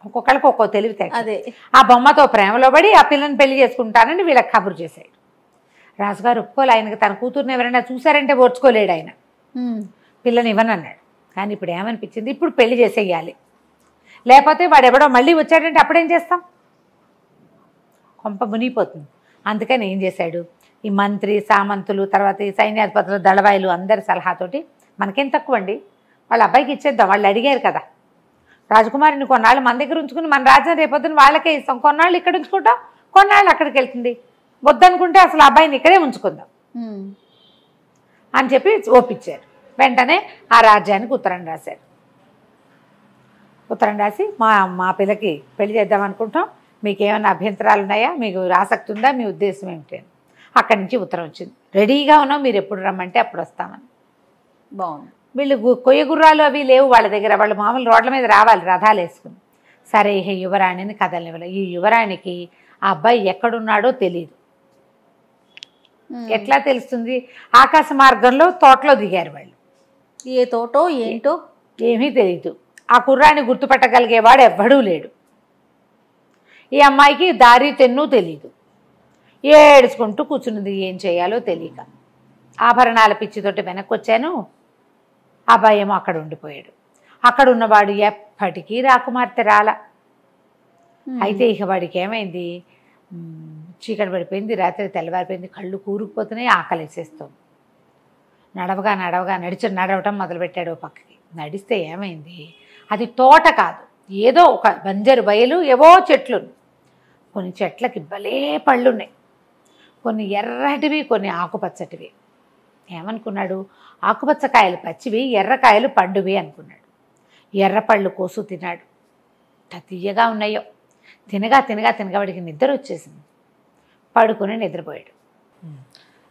ఒక్కొక్కరికి ఒక్కో తెలివితే ఆ బొమ్మతో ప్రేమలో పడి ఆ పిల్లని పెళ్లి చేసుకుంటానని వీళ్ళకి కబురు చేశాడు. రాజుగారు ఒప్పుకోలే. ఆయనకి తన కూతుర్ని ఎవరైనా చూసారంటే ఓర్చుకోలేడు ఆయన, పిల్లని ఇవ్వనన్నాడు. కానీ ఇప్పుడు ఏమనిపించింది, ఇప్పుడు పెళ్లి చేసేయాలి, లేకపోతే వాడు ఎవడో మళ్ళీ వచ్చాడంటే అప్పుడేం చేస్తాం, కొంప మునిగిపోతుంది. అందుకని ఏం చేశాడు, ఈ మంత్రి సామంతులు తర్వాత ఈ సైన్యాధిపతులు దళవాయిలు అందరి సలహాతోటి మనకేం తక్కువ అండి, వాళ్ళ అబ్బాయికి ఇచ్చేద్దాం, వాళ్ళు అడిగారు కదా, రాజకుమారిని కొన్నాళ్ళు మన దగ్గర ఉంచుకుని మన రాజ్యం రేపొద్దున వాళ్ళకే ఇస్తాం, కొన్నాళ్ళు ఇక్కడ ఉంచుకుంటాం, కొన్నాళ్ళు అక్కడికి వెళ్తుంది, వద్దనుకుంటే అసలు అబ్బాయిని ఇక్కడే ఉంచుకుందాం అని చెప్పి ఒప్పించారు. వెంటనే ఆ రాజ్యానికి ఉత్తరం రాశారు. ఉత్తరం రాసి మా పిల్లకి పెళ్లి చేద్దాం అనుకుంటాం, మీకు ఏమైనా అభ్యంతరాలు ఉన్నాయా, మీకు ఆసక్తి ఉందా, మీ ఉద్దేశం ఏమిటి అని. అక్కడి నుంచి ఉత్తరం వచ్చింది, రెడీగా ఉన్నాం, మీరు ఎప్పుడు రమ్మంటే అప్పుడు వస్తామని. బాగుంది. వీళ్ళు కొయ్య గుర్రాలు అవి లేవు వాళ్ళ దగ్గర, వాళ్ళు మామూలు రోడ్ల మీద రావాలి రథాలు వేసుకుని. సరే ఈ యువరాణిని కదలనివ్వాలి. ఈ యువరాణికి ఆ అబ్బాయి ఎక్కడున్నాడో తెలియదు. ఎట్లా తెలుస్తుంది, ఆకాశ మార్గంలో తోటలో దిగారు వాళ్ళు, ఏ తోటో ఏంటో ఏమీ తెలియదు. ఆ కుర్రాన్ని గుర్తుపట్టగలిగేవాడు ఎవ్వడూ లేడు. ఈ అమ్మాయికి దారి తెన్ను తెలీదు, ఏడుచుకుంటూ కూర్చున్నది, ఏం చేయాలో తెలియక. ఆభరణాల పిచ్చితోటి వెనక్కి వచ్చాను, అబ్బాయి ఏమో అక్కడ ఉండిపోయాడు. అక్కడ ఉన్నవాడు ఎప్పటికీ రాకుమార్తె రాల. అయితే ఇక వాడికి ఏమైంది, చీకటి పడిపోయింది, రాత్రి తెల్లవారిపోయింది, కళ్ళు కూరుకుపోతున్నాయి, ఆకలిసేస్తుంది. నడవటం మొదలుపెట్టాడు పక్కకి. నడిస్తే ఏమైంది, అది తోట కాదు, ఏదో ఒక బంజరు బయలు, ఏవో చెట్లు. కొన్ని చెట్లకి భలే పళ్ళున్నాయి, కొన్ని ఎర్రటివి, కొన్ని ఆకుపచ్చటివి. ఏమనుకున్నాడు, ఆకుపచ్చకాయలు పచ్చివి, ఎర్రకాయలు పండువి అనుకున్నాడు. ఎర్రపళ్ళు కోసు తిన్నాడు, తీయగా ఉన్నాయో. తినగా వాడికి నిద్ర వచ్చేసింది, పడుకుని నిద్రపోయాడు.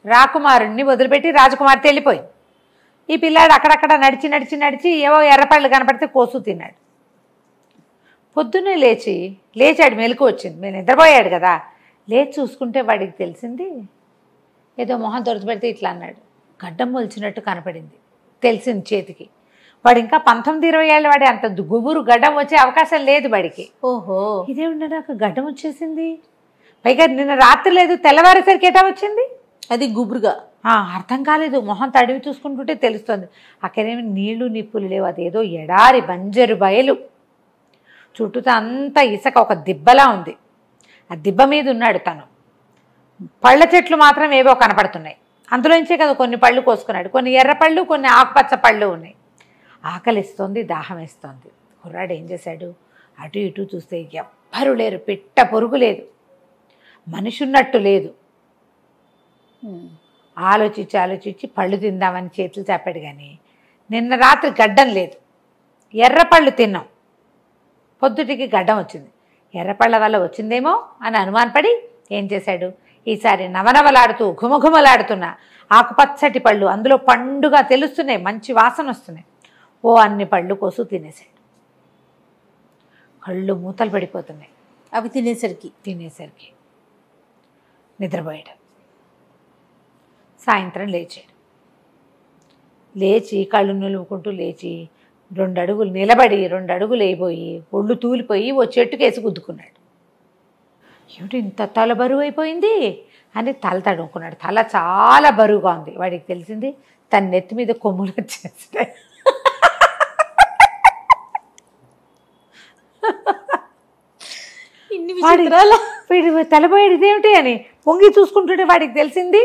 రాకుమారుణ్ణి వదిలిపెట్టి రాజకుమార్తె వెళ్ళిపోయింది. ఈ పిల్లాడు అక్కడక్కడ నడిచి ఏవో ఎర్రపళ్ళు కనపడితే కోసు తిన్నాడు. పొద్దున్నే లేచాడు, మెలకు వచ్చింది, మేము నిద్రపోయాడు కదా. లేచి చూసుకుంటే వాడికి తెలిసింది, ఏదో మొహం దొరకబెడితే ఇట్లా అన్నాడు, గడ్డం మొలిచినట్టు కనపడింది, తెలిసింది చేతికి. వాడు ఇంకా 19-20 ఏళ్ళ వాడి, అంత గుబురు గడ్డం వచ్చే అవకాశం లేదు వాడికి. ఓహో, ఇదేమిటో నాకు గడ్డం వచ్చేసింది, పైగా నిన్న రాత్రి లేదు, తెల్లవారేసరికి ఎటా వచ్చింది, అది గుబురుగా అర్థం కాలేదు. మొహం తడివి చూసుకుంటుంటే తెలుస్తుంది. అక్కడేమి నీళ్లు నిప్పులు లేవు, అదేదో ఎడారి బంజరు బయలు, చుట్టూతో అంతా ఇసుక, ఒక దిబ్బలా ఉంది. ఆ దిబ్బ మీద ఉన్నాడు తను. పళ్ళ చెట్లు మాత్రం ఏవో కనపడుతున్నాయి, అందులోంచే కదా కొన్ని పళ్ళు కోసుకున్నాడు, కొన్ని ఎర్రపళ్ళు, కొన్ని ఆకుపచ్చ పళ్ళు ఉన్నాయి. ఆకలిస్తోంది, దాహం వేస్తోంది. కుర్రాడు ఏం చేశాడు, అటు ఇటు చూస్తే ఎవ్వరూ లేరు, పిట్ట పొరుగు లేదు, మనిషి ఉన్నట్టు లేదు. ఆలోచించి పళ్ళు తిందామని చేతులు చాపాడు, కానీ నిన్న రాత్రి గడ్డం లేదు, ఎర్రపళ్ళు తిన్నాం, పొద్దుటికి గడ్డం వచ్చింది. ఎర్రపళ్ళ వల్ల వచ్చిందేమో అని అనుమానపడి ఏం చేశాడు, ఈసారి నవనవలాడుతూ ఘుమఘుమలాడుతున్న ఆకుపచ్చటి పళ్ళు, అందులో పండుగ తెలుస్తున్నాయి, మంచి వాసన వస్తున్నాయి, అన్ని పళ్ళు కోసు తినేశాడు. కళ్ళు మూతలు పడిపోతున్నాయి అవి తినేసరికి. నిద్రపోయాడు. సాయంత్రం లేచి కళ్ళు నిలువుకుంటూ లేచి 2 అడుగులు నిలబడి 2 అడుగులు వేయబోయి ఒళ్ళు తూలిపోయి ఓ చెట్టుకేసి గుద్దుకున్నాడు. ఏమిటి ఇంత తల బరువు అయిపోయింది అని తల తడుముకున్నాడు. తల చాలా బరువుగా ఉంది. వాడికి తెలిసింది తన నెత్తి మీద కొమ్ములు వచ్చేస్తాయి. వీడి తలపోయాడు ఇదేమిటి అని పొంగి చూసుకుంటుంటే వాడికి తెలిసింది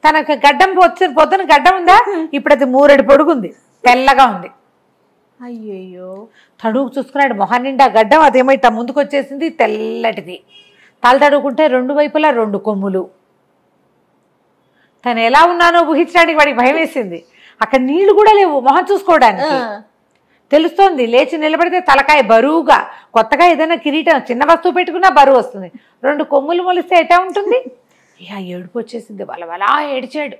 తనకు గడ్డం పొద్దున గడ్డం ఉందా, ఇప్పుడు అది 3 అడి పొడుగుంది, తెల్లగా ఉంది. అయ్యయ్యో తడుగు చూసుకున్నాడు. మొహం నిండా గడ్డం, అదేమో ఇట్లా ముందుకు వచ్చేసింది, తెల్లటిది. తల తడుగుకుంటే 2 వైపులా 2 కొమ్ములు. తను ఎలా ఉన్నానో ఊహించడానికి వాడికి భయం వేసింది. అక్కడ నీళ్లు కూడా లేవు మొహం చూసుకోవడానికి. తెలుస్తోంది లేచి నిలబడితే తలకాయ బరువుగా, కొత్తగా ఏదైనా కిరీటం చిన్న వస్తువు పెట్టుకున్నా బరువు వస్తుంది. 2 కొమ్ములు మొలిస్తే ఎటా ఉంటుంది? ఇక ఏడుపు వచ్చేసింది. అలా ఏడిచాడు.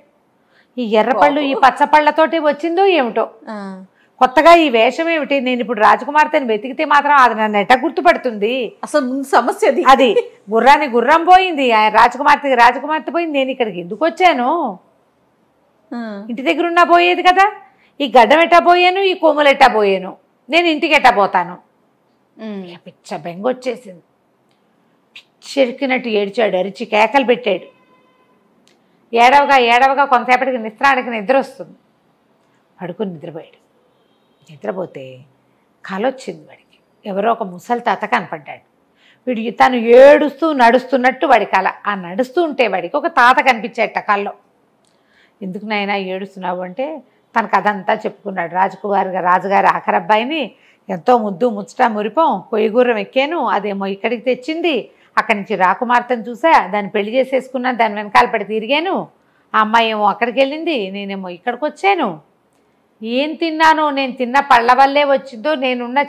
ఈ ఎర్రపళ్ళు ఈ పచ్చపళ్ళతోటి వచ్చిందో ఏమిటో, కొత్తగా ఈ వేషం ఏమిటి, నేను ఇప్పుడు రాజకుమార్తెని వెతికితే మాత్రం అది నన్ను ఎట్ట గుర్తుపడుతుంది? అసలు ముందు సమస్య అది గుర్రం పోయింది, రాజకుమార్తె పోయింది, నేను ఇక్కడికి ఎందుకు వచ్చాను? ఇంటి దగ్గర ఉన్నా పోయేది కదా. ఈ గడ్డం ఎట్టా పోయాను, ఈ కొమ్ములు ఎట్టా పోయాను, నేను ఇంటికి ఎట్టా పోతాను? పిచ్చ బెంగ వచ్చేసింది. పిచ్చెరికినట్టు ఏడ్చాడు, అరిచి కేకలు పెట్టాడు. ఏడవగా కొంతసేపటికి నిద్ర వస్తుంది. పడుకుని నిద్రపోయాడు. నిద్రపోతే కల వచ్చింది వాడికి. ఎవరో ఒక ముసలి తాత కనపడ్డాడు. వీడికి తను ఏడుస్తూ నడుస్తున్నట్టు వాడి కల. ఆ నడుస్తూ ఉంటే వాడికి ఒక తాత కనిపించేట కల్లో. ఎందుకు నాయనా ఏడుస్తున్నావు అంటే తన కథ అంతా చెప్పుకున్నాడు. రాజుగారి ఆఖరబ్బాయిని ఎంతో ముద్దు ముచ్చట మురిపం కొయ్యగూర్రం ఎక్కాను, అదేమో ఇక్కడికి తెచ్చింది, అక్కడి నుంచి రాకుమార్తెను చూసా, దాన్ని పెళ్లి చేసేసుకున్నాను, దాని వెనకాల పడి తిరిగాను, ఆ అమ్మాయి ఏమో అక్కడికి వెళ్ళింది, నేనేమో ఇక్కడికి వచ్చాను. ఏం తిన్నానో, నేను తిన్న పళ్ళ వల్లే వచ్చిందో, నేనున్న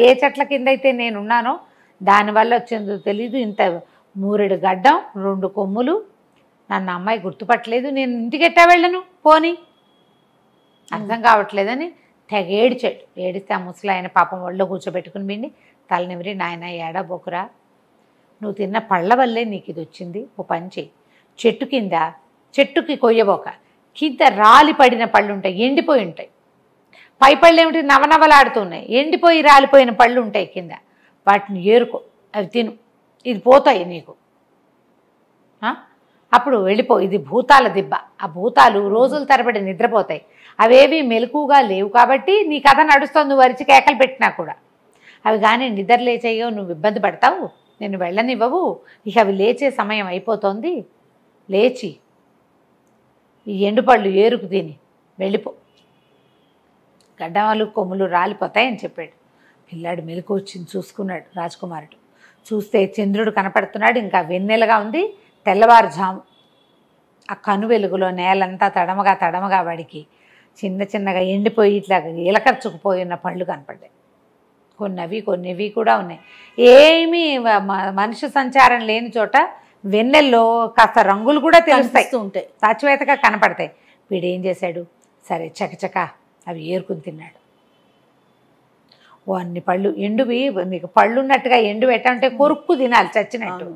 ఏ చెట్ల కింద అయితే నేనున్నానో దానివల్ల వచ్చిందో తెలీదు, ఇంత 3 గడ్డం 2 కొమ్ములు, నన్ను అమ్మాయి గుర్తుపట్టలేదు, నేను ఇంటికి ఎట్టా వెళ్ళను పోని అర్థం కావట్లేదని తెగ ఏడిచాడు. ఏడిస్తే ఆ ముసలి ఆయన పాపం ఒళ్ళో కూర్చోబెట్టుకుని పిండి తలనిమిరి, నాయన ఏడబోకురా, నువ్వు తిన్న పళ్ళ వల్లే నీకు ఇది వచ్చింది, ఓ పని చెయ్యి, చెట్టుకి కొయ్యబోక, కింద రాలి పడిన పళ్ళు ఉంటాయి, ఎండిపోయి ఉంటాయి, పై పళ్ళు ఏమిటి నవనవలాడుతున్నాయి, ఎండిపోయి రాలిపోయిన పళ్ళు ఉంటాయి కింద, వాటిని ఏరుకో, అవి తిను, ఇది పోతాయి నీకు, అప్పుడు వెళ్ళిపో. ఇది భూతాల దిబ్బ, ఆ భూతాలు రోజుల తరబడి నిద్రపోతాయి, అవేవి మెలకుగా లేవు కాబట్టి నీ కథ నడుస్తుంది, నువ్వు అరిచి కేకలు పెట్టినా కూడా. అవి కానీ నిద్ర లేచేయో నువ్వు ఇబ్బంది పడతావు, నేను వెళ్ళనివ్వవు, ఇక అవి లేచే సమయం అయిపోతుంది, లేచి ఈ ఎండుపళ్ళు ఏరుకు తిని వెళ్ళిపో, గడ్డమాలు కొమ్ములు రాలిపోతాయని చెప్పాడు. పిల్లాడు మెలకు వచ్చింది, చూసుకున్నాడు రాజకుమారుడు. చూస్తే చంద్రుడు కనపడుతున్నాడు, ఇంకా వెన్నెలగా ఉంది, తెల్లవారుజాము. ఆ కను వెలుగులో నేలంతా తడమగా వాడికి చిన్నగా ఎండిపోయి ఇట్లా ఇలకర్చుకుపోయిన పళ్ళు కనపడ్డాయి. కొన్నివి కూడా ఉన్నాయి. ఏమీ మనిషి సంచారం లేని చోట వెన్నెల్లో కాస్త రంగులు కూడా తెలుస్తూ ఉంటాయి, సాచివేతగా కనపడతాయి. వీడేం చేశాడు, సరే చకచక అవి ఏరుకుని తిన్నాడు. అన్ని పళ్ళు ఎండువి, మీకు పళ్ళు ఉన్నట్టుగా ఎండు పెట్టంటే కొరుక్కు తినాలి చచ్చినట్టు.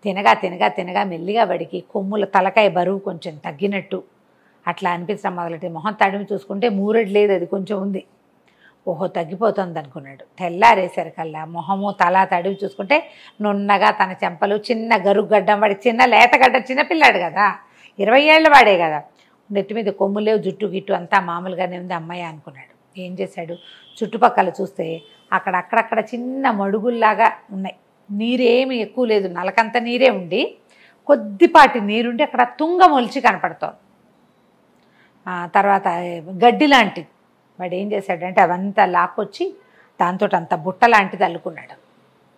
తినగా మెల్లిగా వాడికి కొమ్ముల తలకాయ బరువు కొంచెం తగ్గినట్టు అట్లా అనిపించడం మొదలెట్టి మొహం తడిమి చూసుకుంటే 3 లేదు, అది కొంచెం ఉంది. ఓహో తగ్గిపోతుంది అనుకున్నాడు. తెల్లారేసరికల్లా మొహము తల తడివి చూసుకుంటే నున్నగా తన చెంపలు, చిన్న గరుగడ్డం, వాడికి చిన్న లేతగడ్డ, చిన్నపిల్లాడు కదా, 20 ఏళ్ళ వాడే కదా, నెత్తి మీద కొమ్ములు లేవు, జుట్టు గిట్టు అంతా మామూలుగానే ఉంది, అమ్మాయి అనుకున్నాడు. ఏం చేశాడు, చుట్టుపక్కల చూస్తే అక్కడక్కడ చిన్న మడుగుల్లాగా ఉన్నాయి, నీరేమి ఎక్కువ లేదు, నలకంత నీరే ఉండి కొద్దిపాటి నీరుండి అక్కడ తుంగ మొలిచి కనపడుతోంది. తర్వాత గడ్డి లాంటిది. వాడు ఏం చేశాడంటే అవంతా లాక్కొచ్చి దాంతో అంత బుట్ట లాంటిది అల్లుకున్నాడు.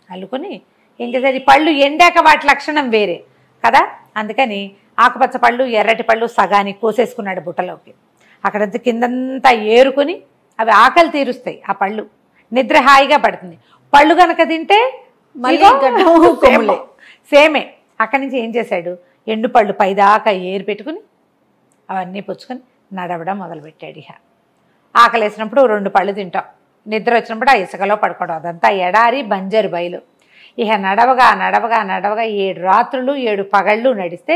అల్లుకొని ఏం చేశాడు, ఈ పళ్ళు ఎండాక వాటి లక్షణం వేరే కదా, అందుకని ఆకుపచ్చ పళ్ళు ఎర్రటి పళ్ళు సగానికి కోసేసుకున్నాడు బుట్టలోకి. అక్కడంతా కిందంతా ఏరుకొని అవి ఆకలి తీరుస్తాయి, ఆ పళ్ళు నిద్ర హాయిగా పడుతుంది. పళ్ళు కనుక తింటే సేమే. అక్కడి నుంచి ఏం చేశాడు, ఎండు పళ్ళు పైదాకా ఏరు పెట్టుకుని అవన్నీ పుచ్చుకొని నడవడం మొదలుపెట్టాడు. ఇక ఆకలి వేసినప్పుడు 2 పళ్ళు తింటాం, నిద్ర వచ్చినప్పుడు ఆ ఇసుకలో పడుకోవడం, అదంతా ఎడారి బంజరు బయలు. ఇక నడవగా నడవగా నడవగా 7 రాత్రులు 7 పగళ్ళు నడిస్తే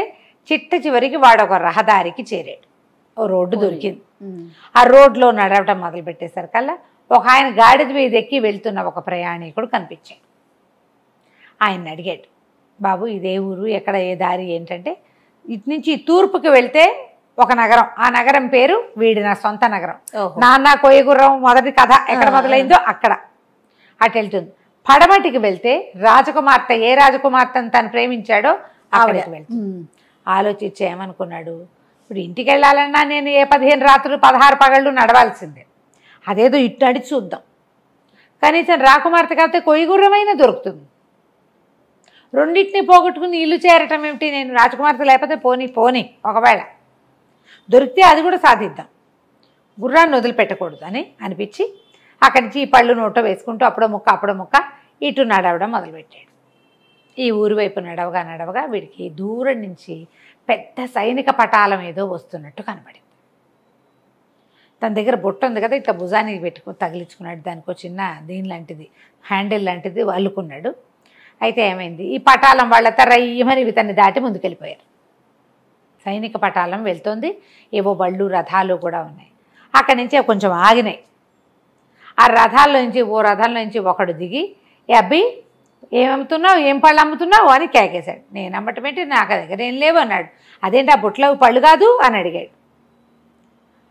చిట్ట చివరికి వాడు ఒక రహదారికి చేరాడు. ఓ రోడ్డు దొరికింది. ఆ రోడ్లో నడవటం మొదలు పెట్టేసరికల్లా ఒక ఆయన గాడిద మీద ఎక్కి వెళ్తున్న ఒక ప్రయాణికుడు కనిపించాడు. ఆయన్ని అడిగాడు, బాబు ఇదే ఊరు, ఎక్కడ ఏ దారి ఏంటంటే, ఇటు నుంచి తూర్పుకి వెళ్తే ఒక నగరం, ఆ నగరం పేరు వీడి నా సొంత నగరం, నాన్న కోయగుర్రం మొదటి కథ ఎక్కడ మొదలైందో అక్కడ, అటు వెళ్తుంది. పడమటికి వెళ్తే రాజకుమార్తె, ఏ రాజకుమార్తెను తను ప్రేమించాడో అక్కడికి వెళ్తుంది. ఆలోచించి ఏమనుకున్నాడు, ఇప్పుడు ఇంటికి వెళ్ళాలన్నా నేను ఏ 15 రాత్రులు 16 పగళ్ళు నడవాల్సిందే, అదేదో ఇటు నడిచి చూద్దాం, కనీసం రాకుమార్తె కాకపోతే కొయ్యగుర్రమైనా దొరుకుతుంది. రెండింటిని పోగొట్టుకుని ఇల్లు చేరటం ఏమిటి, నేను రాజకుమార్తె లేకపోతే పోనీ ఒకవేళ దొరికితే అది కూడా సాధిద్దాం, గుర్రాన్ని వదిలిపెట్టకూడదు అని అనిపించి అక్కడి నుంచి ఈ పళ్ళు నోటో వేసుకుంటూ అప్పుడో ముక్క ఇటు నడవడం మొదలుపెట్టాడు. ఈ ఊరు వైపు నడవగా నడవగా వీడికి దూరం నుంచి పెద్ద సైనిక పటాలం ఏదో వస్తున్నట్టు కనబడింది. తన దగ్గర బొట్టు ఉంది కదా, ఇట్లా భుజానికి పెట్టుకుని తగిలించుకున్నాడు, దానికి చిన్న దీని లాంటిది హ్యాండిల్ లాంటిది అల్లుకున్నాడు. అయితే ఏమైంది, ఈ పటాలం వాళ్ళ రయ్యమని ఇతన్ని దాటి ముందుకెళ్ళిపోయారు. సైనిక పటాలం వెళ్తోంది, ఏవో బళ్ళు రథాలు కూడా ఉన్నాయి. అక్కడి నుంచి కొంచెం ఆగినాయి. ఆ రథాల్లో నుంచి ఒకడు దిగి, ఏ అబ్బి ఏమమ్ముతున్నావు, ఏం పళ్ళు అమ్ముతున్నావు అని కేకేశాడు. నేను అమ్మటం ఏంటి, నాకు దగ్గర ఏం లేవు అన్నాడు. అదేంటి ఆ బుట్టలో పళ్ళు కాదు అని అడిగాడు.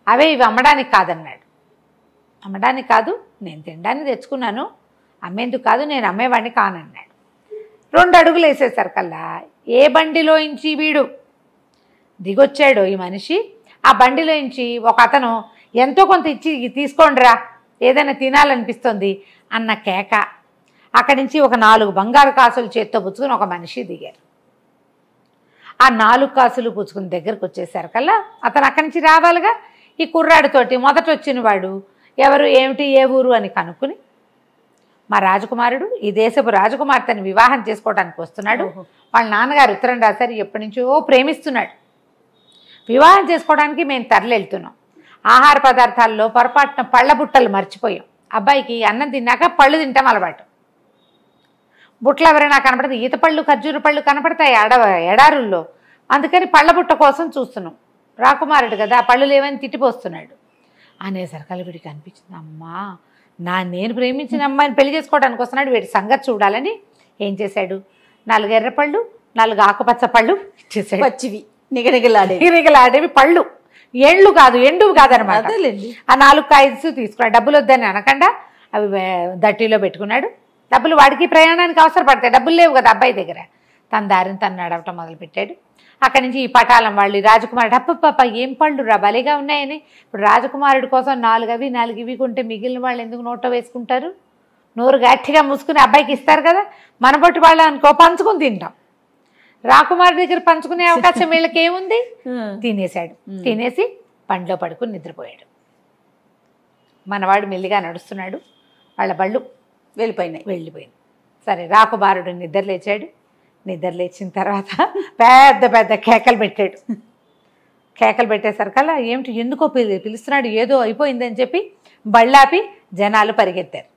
అవే ఇవి అమ్మడానికి కాదన్నాడు. అమ్మడానికి కాదు, నేను తినడానికి తెచ్చుకున్నాను, అమ్మేందుకు కాదు, నేను అమ్మేవాడిని కానన్నాడు. 2 అడుగులు వేసేసరికల్లా ఏ బండిలోంచి వీడు దిగొచ్చాడో ఈ మనిషి, ఆ బండిలోంచి ఒక అతను ఎంతో కొంత ఇచ్చి తీసుకోండిరా ఏదైనా తినాలనిపిస్తుంది అన్న కేక. అక్కడి నుంచి ఒక 4 బంగారు కాసులు చేత్తో పుచ్చుకుని ఒక మనిషి దిగారు. ఆ 4 కాసులు పుచ్చుకుని దగ్గరకు వచ్చేసరికల్లా అతను అక్కడి నుంచి రావాలిగా. ఈ కుర్రాడితోటి మొదట వచ్చిన వాడు ఎవరు, ఏమిటి, ఏ ఊరు అని కనుక్కుని, మా రాజకుమారుడు ఈ దేశపు రాజకుమార్తెను వివాహం చేసుకోవడానికి వస్తున్నాడు, వాళ్ళ నాన్నగారు ఉత్తరం రాశారు, ఎప్పటి నుంచో ప్రేమిస్తున్నాడు, వివాహం చేసుకోవడానికి మేము తరలివెళ్తున్నాం, ఆహార పదార్థాల్లో పొరపాటున పళ్ళ బుట్టలు మర్చిపోయాం, అబ్బాయికి అన్నం తిన్నాక పళ్ళు తింటాం అలవాటు, బుట్టలు ఎవరైనా కనపడితే ఈత పళ్ళు ఖర్జూర పళ్ళు కనపడతాయి ఎడారుల్లో, అందుకని పళ్ళ బుట్ట కోసం చూస్తున్నాం, రాకుమారుడు కదా పళ్ళు లేవని తిట్టిపోస్తున్నాడు అనేసరికి వీడికి అనిపించింది, అమ్మా నేను ప్రేమించిన అమ్మాయిని పెళ్లి చేసుకోవడానికి వస్తున్నాడు, వీడి సంగతి చూడాలని ఏం చేశాడు, 4 ఎర్రపళ్ళు 4 ఆకుపచ్చ పళ్ళు ఇచ్చేసాడు. పచ్చివి నిగనిగలాడేవి పళ్ళు, ఎండ్లు కాదు, ఎండువు కాదనమాట. ఆ 4 కాయలు తీసుకున్నాడు. డబ్బులు వద్దని అనకుండా అవి దట్టిలో పెట్టుకున్నాడు. డబ్బులు వాడికి ప్రయాణానికి అవసరపడతాయి, డబ్బులు లేవు కదా అబ్బాయి దగ్గర. తన దారిని తను నడవటం మొదలుపెట్టాడు. అక్కడి నుంచి ఈ పటాలం వాళ్ళు రాజకుమారుడు, అప్పప్ప ఏం పళ్ళు రా భలేగా ఉన్నాయని. ఇప్పుడు రాజకుమారుడి కోసం 4 అవి 4 ఇవి కొంటే మిగిలిన వాళ్ళు ఎందుకు నోట్లో వేసుకుంటారు, నోరు గట్టిగా మూసుకుని అబ్బాయికి ఇస్తారు కదా, మన బొట్టు వాళ్ళు అనుకో పంచుకుని తింటాం, రాకుమారుడి దగ్గర పంచుకునే అవకాశం వీళ్ళకి ఏముంది. తినేశాడు. తినేసి పండ్లో పడుకుని నిద్రపోయాడు. మనవాడు మెల్లిగా నడుస్తున్నాడు, వాళ్ళ బళ్ళు వెళ్ళిపోయింది. సరే రాకుమారుడు నిద్ర లేచాడు. నిద్ర లేచిన తర్వాత పెద్ద పెద్ద కేకలు పెట్టాడు. కేకలు పెట్టేసరికల్లా ఏమిటి, ఎందుకో పిలుస్తున్నాడు, ఏదో అయిపోయిందని చెప్పి బళ్ళాపి జనాలు పరిగెత్తారు.